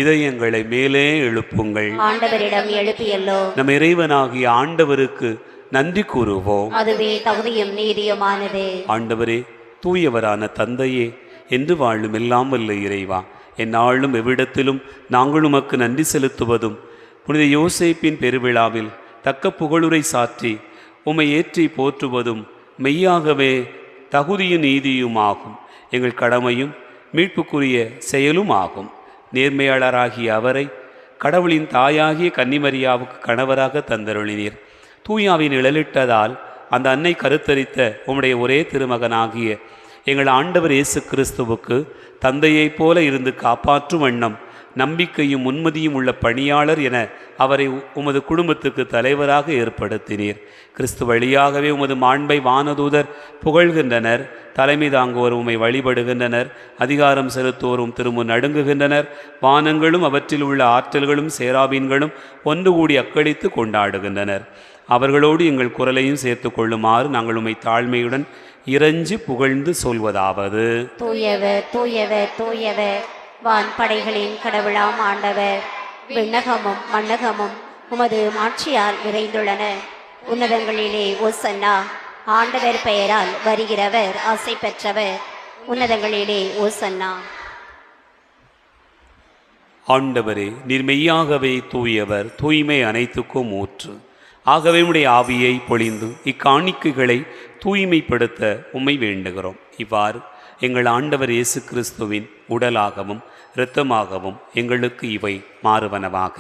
இதயங்களை மேலே எழுப்புங்கள். ஆண்டவரிடம் எழுப்பியல்லோ நம் இறைவனாகிய ஆண்டவருக்கு நன்றி கூறுவோம். அதுவே தகுதியும் நீதியுமானது. ஆண்டவரே, தூயவரான தந்தையே, என்று வாழும் எல்லாம் வல்ல இறைவா, எந்நாளும் எவ்விடத்திலும் நாங்கள் உமக்கு நன்றி செலுத்துவதும் புனித யோசேப்பின் பெருவிழாவில் தக்க புகழுரை சாற்றி உம்மை ஏற்றி போற்றுவதும் மெய்யாகவே தகுதியும் நீதியுமாகும். எங்கள் கடமையும் மீட்புக்குரிய செயலும் ஆகும். நேர்மையாளராகிய அவரை கடவுளின் தாயாகிய கன்னிமரியாவுக்கு கணவராக தந்தருளினீர். தூயாவின் நிழலிட்டதால் அந்த அன்னை கருத்தரித்த உம்முடைய ஒரே திருமகனாகிய எங்கள் ஆண்டவர் இயேசு கிறிஸ்துவுக்கு தந்தையைப் போல இருந்து காப்பாற்றும் வண்ணம் நம்பிக்கையும் உண்மதியும் உள்ள பணியாளர் என அவரை உமது குடும்பத்துக்கு தலைவராக ஏற்படுத்தினீர். கிறிஸ்து வழியாகவே உமது மாண்பை வானதூதர் புகழ்கின்றனர். தலைமை தாங்குவோர் உம்மை வழிபடுகின்றனர். அதிகாரம் செலுத்துவோரும் திருமுன் நடுங்குகின்றனர். வானங்களும் அவற்றில் உள்ள ஆற்றல்களும் சேராபீன்களும் ஒன்று கூடி அக்களித்து கொண்டாடுகின்றனர். அவர்களோடு எங்கள் குரலையும் சேர்த்து கொள்ளுமாறு நாங்கள் உம்மை தாழ்மையுடன் இறைஞ்சி புகழ்ந்து சொல்வதாவது: தூயவர் தூயவர் தூயவர், வான்படைகளின் கடவுளாம் ஆண்டவர். விண்ணகமும் மண்ணகமும் உமது மாட்சியால் நிறைந்துள்ளன. உன்னதங்களிலே ஓசன்னா. ஆண்டவர் பெயரால் வருகிறவர் ஆசை பெற்றவர். உன்னதங்களிலே ஓசன்னா. ஆண்டவரே, நீர் மெய்யாகவே தூயவர், தூய்மை அனைத்துக்கும் ஊற்று. ஆகவே உம்முடைய ஆவியை பொழிந்து இக்காணிக்கைகளை தூய்மைப்படுத்த உம்மை வேண்டுகிறோம். இவ்வாறு எங்கள் ஆண்டவர் இயேசு கிறிஸ்துவின் உடலாகவும் இரத்தமாகவும் எங்களுக்கு இவை மாறுவனவாக.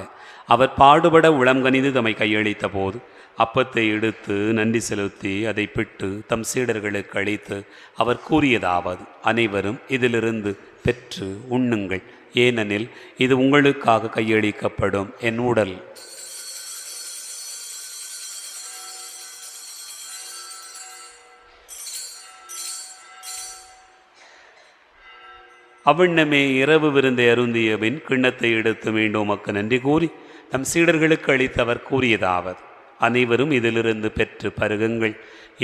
அவர் பாடுபட உளம்கனிந்து தம்மை கையளித்த போது அப்பத்தை எடுத்து நன்றி செலுத்தி அதை பிட்டு தம் சீடர்களுக்கு அளித்து அவர் கூறியதாவது: அனைவரும் இதிலிருந்து பெற்று உண்ணுங்கள், ஏனெனில் இது உங்களுக்காக கையளிக்கப்படும் என் உடல். அவ்வண்ணமே இரவு விருந்தை அருந்திய பின் கிண்ணத்தை எடுத்து மீண்டும் உமக்கு நன்றி கூறி தம் சீடர்களுக்கு அளித்தவர் கூறியதாவது: அனைவரும் இதிலிருந்து பெற்று பருகுங்கள்,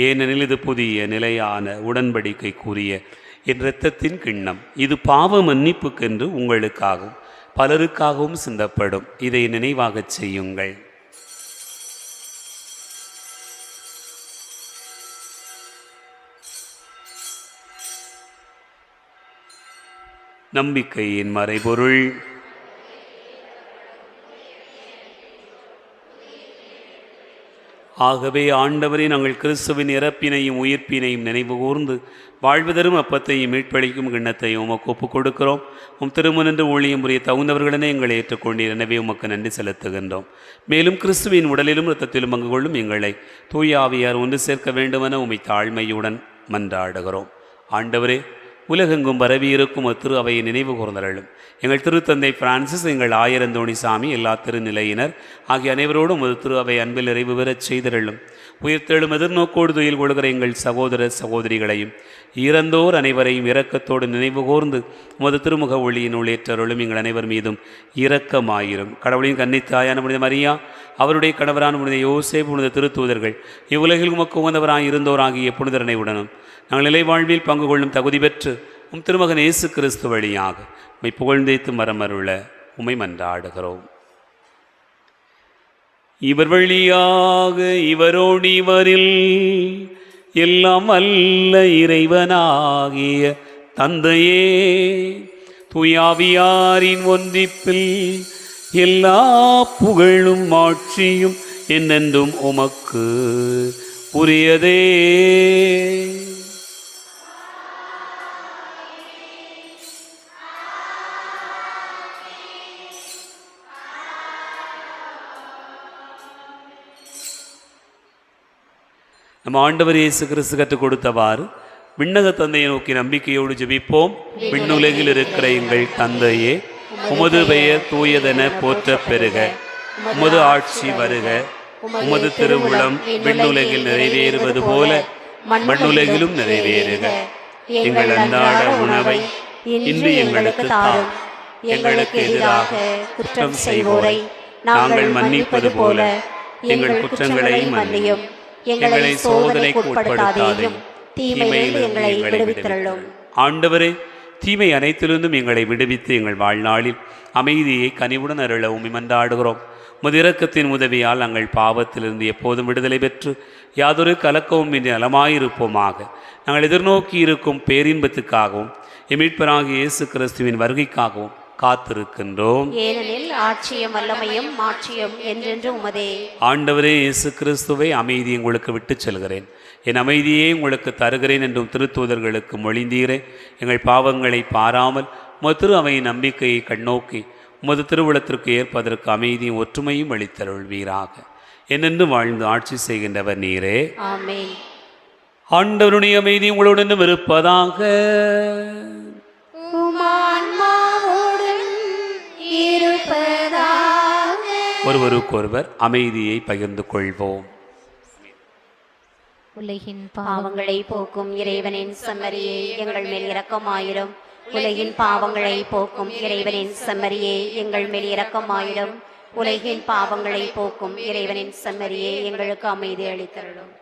ஏனெனில் இது புதிய நிலையான உடன்படிக்கை கூறிய என் இரத்தத்தின் கிண்ணம். இது பாவ மன்னிப்புக்கென்று உங்களுக்காகவும் பலருக்காகவும் சிந்தப்படும். இதை நினைவாகச் செய்யுங்கள். நம்பிக்கையின் மறைபொருள். ஆகவே ஆண்டவரே, நாங்கள் கிறிஸ்துவின் இறப்பினையும் உயிர்ப்பினையும் நினைவு கூர்ந்து வாழ்வு தரும் அப்பத்தையும் மீட்பளிக்கும் கிண்ணத்தையும் உமக்கு ஒப்புக் கொடுக்கிறோம். திருமணன்று ஊழியம் புரிய தகுந்தவர்களென எங்களை ஏற்றுக்கொண்டீர். எனவே உமக்கு நன்றி செலுத்துகின்றோம். மேலும் கிறிஸ்துவின் உடலிலும் இரத்தத்திலும் பங்கு கொள்ளும் எங்களை தூய ஆவியார் ஒன்று சேர்க்க வேண்டுமென உம்மை தாழ்மையுடன் மன்றாடுகிறோம். ஆண்டவரே, உலகெங்கும் பரவியிருக்கும் திரு அவையை நினைவு கூர்ந்தருளும். எங்கள் திருத்தந்தை பிரான்சிஸ், எங்கள் ஆயரந்தோணி சாமி, எல்லா திருநிலையினர் ஆகிய அனைவரோடும் ஒரு திரு அவை அன்பில் நிறைவு பெறச் செய்தருளும். உயிர்த்தெழும் எதிர்நோக்கோடு துயில் கொள்கிற எங்கள் சகோதர சகோதரிகளையும் இறந்தோர் அனைவரையும் இரக்கத்தோடு நினைவு கூர்ந்து உமது திருமுக ஒளியினுள் ஏற்றருளும். எங்கள் அனைவர் மீதும் இரக்கமாயிரும். கடவுளின் கன்னித்தாயான புனித மரியா, அவருடைய கணவரான புனித யோசேப்பு, புனித திருத்தூதர்கள், இவ்வுலகில் உமக்கு உகந்தவராய் இருந்தோராகிய புனிதரனை உடனும் நாங்கள் நிலை வாழ்வில் பங்கு கொள்ளும் தகுதி பெற்று திருமகன் இயேசு கிறிஸ்து வழியாக உம்மை புகழ்ந்தேத்து மரமருள உம்மை மன்றாடுகிறோம். இவர் வழியாக இவரோடு இவரில் எல்லாம் அல்ல இறைவனாகிய தந்தையே, தூயாவியாரின் ஒன்றிப்பில் எல்லா புகழும் ஆட்சியும் என்னென்றும் உமக்கு உரியதே. நம் ஆண்டவர் இயேசு கிறிஸ்து கற்றுக் கொடுத்தவாறு விண்ணக தந்தையை நோக்கி நம்பிக்கையோடு ஜெபிப்போம். விண்ணுலகில் இருக்கிற எங்கள் தந்தையே, உமது பெயர் தூயதென போற்ற பெறுக. உமது ஆட்சி வருக. உமது திருவுளம் விண்ணுலகில் நிறைவேறுவது போல மண்ணுலகிலும் நிறைவேறுக. எங்கள் அன்றாட உணவை இன்று எங்களுக்கு தாரும். எங்களுக்கு எதிராக குற்றம் செய்வோரை நாங்கள் மன்னிப்பது போல எங்கள் குற்றங்களை மன்னியும். எங்களை சோதனைக்கு உட்படுத்தாதேயும், தீமையில் எங்களை விடுவித்தருளும். ஆண்டவரே, தீமை அனைத்திலிருந்தும் எங்களை விடுவித்து எங்கள் வாழ்நாளில் அமைதியை கனிவுடன் அருள உம்மை மன்றாடுகிறோம். உமது இரக்கத்தின் உதவியால் நாங்கள் பாவத்திலிருந்து எப்போதும் விடுதலை பெற்று யாதொரு கலக்கமும் இன்றி நலமாயிருப்போமாக. நாங்கள் எதிர்நோக்கி இருக்கும் பேரின்பத்துக்காகவும் மீட்பராகிய இயேசு கிறிஸ்துவின் வருகைக்காகவும் காத்திருக்கின்றோம். ஏனெனில் ஆட்சியும் வல்லமையும் மாட்சியும் என்றென்று உமதே. ஆண்டவரே இயேசு கிறிஸ்துவை அமைதி உங்களுக்கு விட்டுச் செல்கிறேன், என் அமைதியே உங்களுக்கு தருகிறேன் என்றும் திருத்தூதர்களுக்கு மொழிந்தீரே. எங்கள் பாவங்களை பாராமல் உமது திரு அவையின் நம்பிக்கையை கண்ணோக்கி உமது திருவுளத்திற்கு ஏற்பதற்கு அமைதியும் ஒற்றுமையும் அளித்தருள்வீராக. என்னென்று வாழ்ந்து ஆட்சி செய்கின்றவர் நீரே. ஆமென். ஆண்டவருடைய அமைதி உங்களுடன் இருப்பதாக. ஒருவருக்கொருவர் அமைதியை பகிர்ந்து கொள்வோம். உலகின் பாவங்களை போக்கும் இறைவனின் செம்மறியே, எங்கள் மேல் இரக்கமாயிரும். உலகின் பாவங்களை போக்கும் இறைவனின் செம்மறியே, எங்கள் மேல் இரக்கமாயிரும். உலகின் பாவங்களை போக்கும் இறைவனின் செம்மறியே, எங்களுக்கு அமைதி அளித்தருளும்.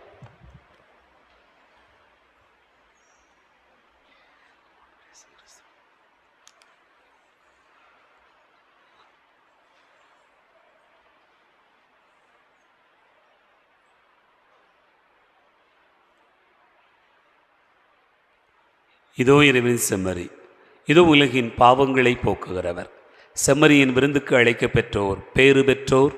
இதோ இறைவனின் செம்மறி, இதோ உலகின் பாவங்களை போக்குகிறவர். செம்மறியின் விருந்துக்கு அழைக்க பெற்றோர் பேறு பெற்றோர்.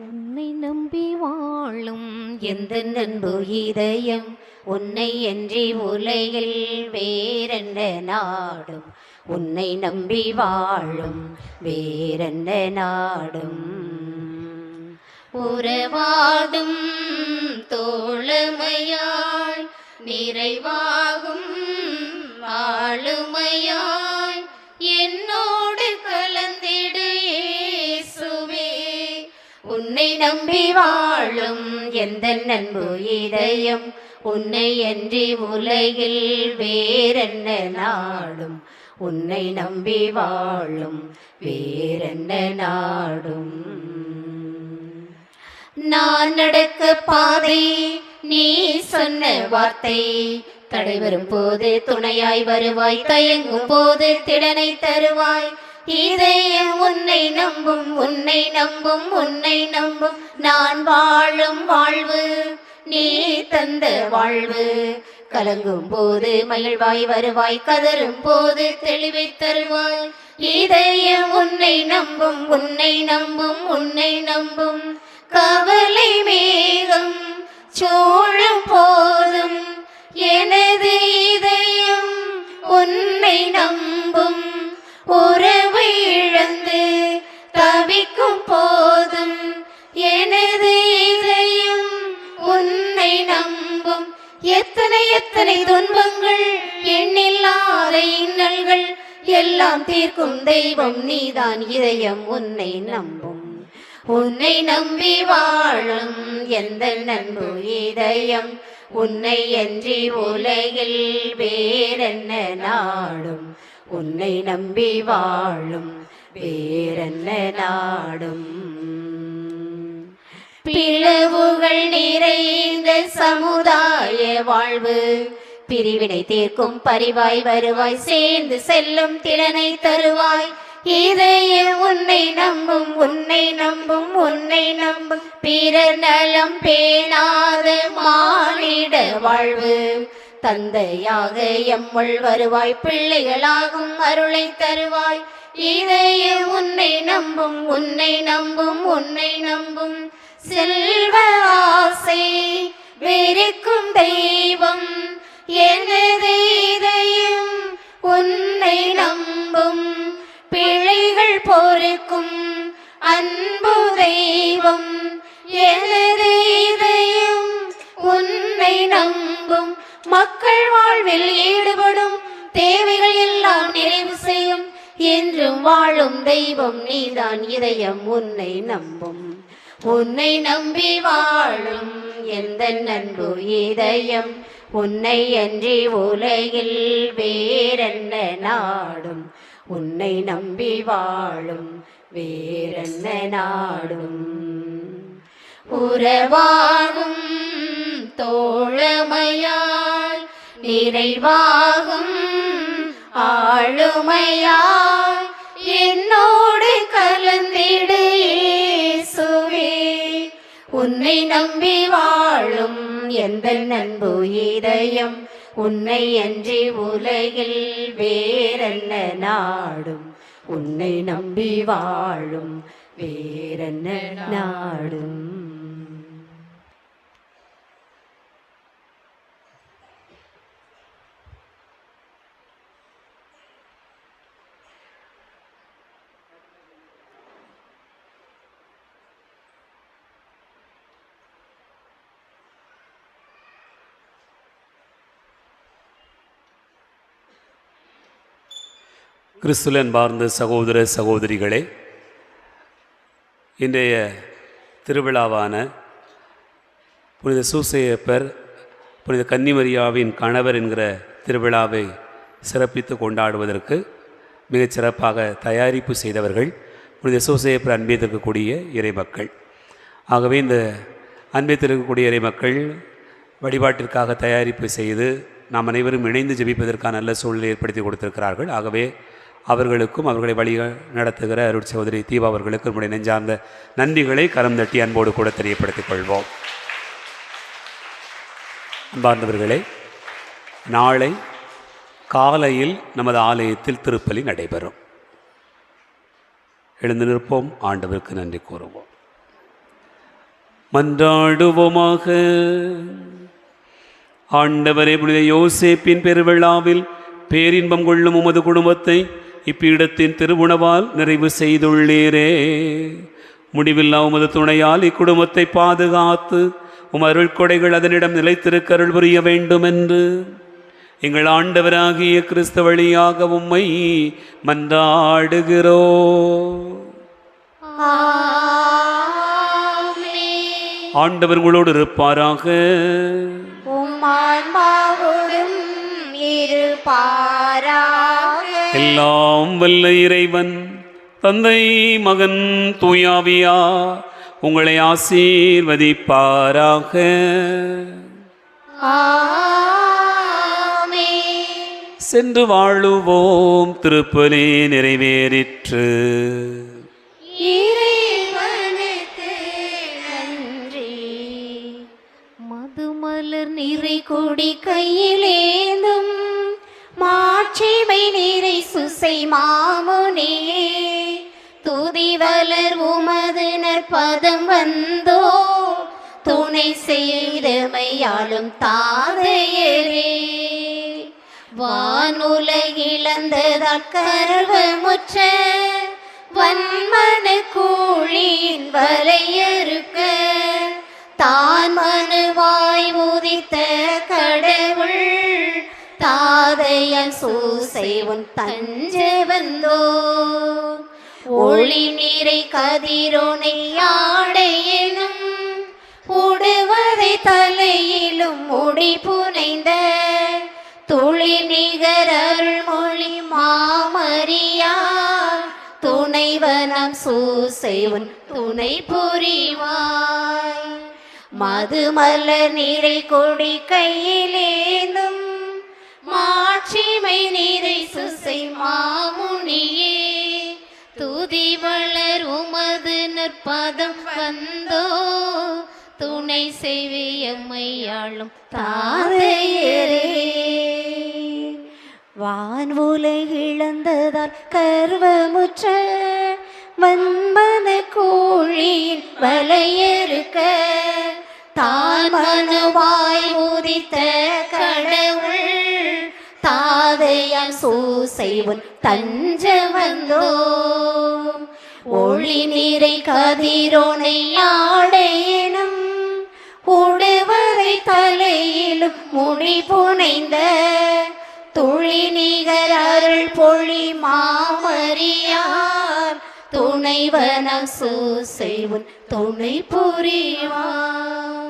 உன்னை நம்பி வாழும் எந்த அன்பு இதயம் உன்னை அன்றி உலகில் வேறென்ன நாடும், உன்னை நம்பி வாழும் வேறென்ன நாடும். உறவாடும் தோழமையாய் நிறைவாகும் ஆளுமையாய் என்னோடு கலந்திடு இயேசுவே. உன்னை நம்பி வாழும் எந்த அன்பு இதயம் உன்னை அன்றி உலகில் வேறென்ன நாடும், உன்னை நம்பி வாழும் வேறென்ன நாடும். நான் நடக்க பாதை நீ சொன்ன வார்த்தை, தடை வரும் போது துணையாய் வருவாய், தயங்கும் போது திடனை தருவாய். இதயம் உன்னை நம்பும் உன்னை நம்பும் உன்னை நம்பும், நான் வாழும் வாழ்வு நீ தந்த வாழ்வு. கலங்கும் போது மகிழ்வாய் வருவாய், கதரும் போது தெளிவை தருவாய். இதயம் உன்னை நம்பும் உன்னை நம்பும் உன்னை நம்பும். கவலை மேகம் சூழும் போதும் எனது இதயம் உன்னை நம்பும். உறவை இழந்து தவிக்கும் போதும் எனது இதயம் உன்னை நம்பும். எத்தனை எத்தனை துன்பங்கள் எண்ணில்லாத இன்னல்கள் எல்லாம் தீர்க்கும் தெய்வம் நீதான், இதயம் உன்னை நம்பும். உன்னை நம்பி வாழும் எந்த அன்பு இதயம் உன்னை அன்றி உலகில் வேறென்ன நாடும், உன்னை நம்பி வாழும் வேறென்ன நாடும். பிளவுகள் நிறைந்த சமுதாய வாழ்வு, பிரிவினை தீர்க்கும் பரிவாய் வருவாய், சேர்ந்து செல்லும் திறனை தருவாய். இதயம் உன்னை நம்பும் உன்னை நம்பும் உன்னை நம்பும். பிறர் நலம் பேணாத மானிட வாழ்வு, தந்தையாக எம்முள் வருவாய், பிள்ளைகளாகும் அருளை தருவாய். இதயம் உன்னை நம்பும் உன்னை நம்பும் உன்னை நம்பும். செல்வ ஆசை வெறுக்கும் தெய்வம் எனது இதயம் உன்னை நம்பும். பிழைகள் பொறுக்கும் அன்பு தெய்வம் எனது இதயம் உன்னை நம்பும். மக்கள் வாழ்வில் ஈடுபடும் தேவைகள் எல்லாம் நிறைவு செய்யும் என்றும் வாழும் தெய்வம் நீதான், இதயம் உன்னை நம்பும். உன்னை நம்பி வாழும் எந்த அன்பு இதயம் உன்னை அன்றி உலகில் வேறென்ன நாடும், உன்னை நம்பி வாழும் வேறென்ன நாடும். உறவாகும் தோழமையாய் நிறைவாகும் ஆளுமையாய் என்னோடு கலந்திடு இயேசுவே. உன்னை நம்பி வாழும் எந்த அன்பு இதயம் உன்னை அன்றி உலகில் வேறென்ன நாடும், உன்னை நம்பி வாழும் வேறென்ன நாடும். கிறிஸ்துவின் அன்பார்ந்த சகோதர சகோதரிகளே, இன்றைய திருவிழாவான புனித சூசையப்பர் புனித கன்னிமரியாவின் கணவர் என்கிற திருவிழாவை சிறப்பித்து கொண்டாடுவதற்கு மிகச் சிறப்பாக தயாரிப்பு செய்தவர்கள் புனித சூசையப்பர் அன்பியத்திற்கக்கூடிய இறைமக்கள். ஆகவே இந்த அன்பியத்திற்கக்கூடிய இறைமக்கள் வழிபாட்டிற்காக தயாரிப்பு செய்து நாம் அனைவரும் இணைந்து ஜெபிப்பதற்கான நல்ல சூழ்நிலை ஏற்படுத்தி கொடுத்திருக்கிறார்கள். ஆகவே அவர்களுக்கும் அவர்களை வழி நடத்துகிற அருட் சகோதரி தீபா அவர்களுக்கு நம்முடைய நெஞ்சார்ந்த நன்றிகளை கரம் தட்டி அன்போடு கூட தெரியப்படுத்திக் கொள்வோம். அன்பார்ந்தவர்களே, நாளை காலையில் நமது ஆலயத்தில் திருப்பலி நடைபெறும். எழுந்து நிற்போம், ஆண்டவருக்கு நன்றி கூறுவோம். மன்றாடுவோமாக. ஆண்டவரே, புனித யோசேப்பின் பெருவிழாவில் பேரின்பம் கொள்ளும் உமது குடும்பத்தை இப்பீடத்தின் திருவுணவால் நிறைவு செய்துள்ளீரே. முடிவில்லா உமது துணையால் இக்குடும்பத்தை பாதுகாத்து உம் அருள் கொடைகள் அதனிடம் நிலைத்திருக்க அருள் புரிய வேண்டும் என்று எங்கள் ஆண்டவராகிய கிறிஸ்து வழியாக உம்மை மன்றாடுகிறோ. ஆண்டவர் உங்களோடு இருப்பாராக. உம்மான்மாவோடும் இருப்பாராக. எல்லாம் வல்ல இறைவன் தந்தை, மகன், தூயாவியா உங்களை ஆசீர்வதிப்பாராக. சென்று வாழுவோம். திருப்பலி நிறைவேறிற்று. இறைவனுக்கு நன்றி. மதுமலர் நிறை கொடி கையிலேந்தும் மாட்சிமை நிறை சுசை மாமுனியே, துதி வளர் உமது நற்பதம் வந்தோ, துணை செய்தமையாளும் தாதையரே. வானுலகிழந்ததால் கர்வமுற்ற வன்மன கூழியின் வரையறுக்க தான் மனுவாய் உதித்த கடவுள் தாதையன் சூசை உன் தஞ்ச வந்தோ. ஒளி நிறை கதிரோனை ஆடையினும் உடுவதை தலையிலும் முடி புனைந்த துளி நிகர் அருள்மொழி மாமரியார் துணைவனம் சூசை உன் துணை புரிவாய். மதுமலர் நிறை கொடி கையிலேந்தும் மாட்சிமை நிறை சுசை மாமுனியே, துதி வளர் உமது நற்பதம் வந்தோ, துணை செய்வியம்மையாளும் தாதையரே. வான்வுலகிழந்ததால் கர்வமுற்ற வன்மன கூழியின் வலையறுக்க தான் மனுவாய் உதித்த கடவுள் தாதையான் சூசை உன் தஞ்ச வந்தோ. ஒளி நிறை கதிரோனை ஆடையினும் உடுவதை தலையிலும் முடி புனைந்த துளி நிகர் அருள் பொழி மாமரியார் துணைவனம் சூசை உன் துணை புரிவார்.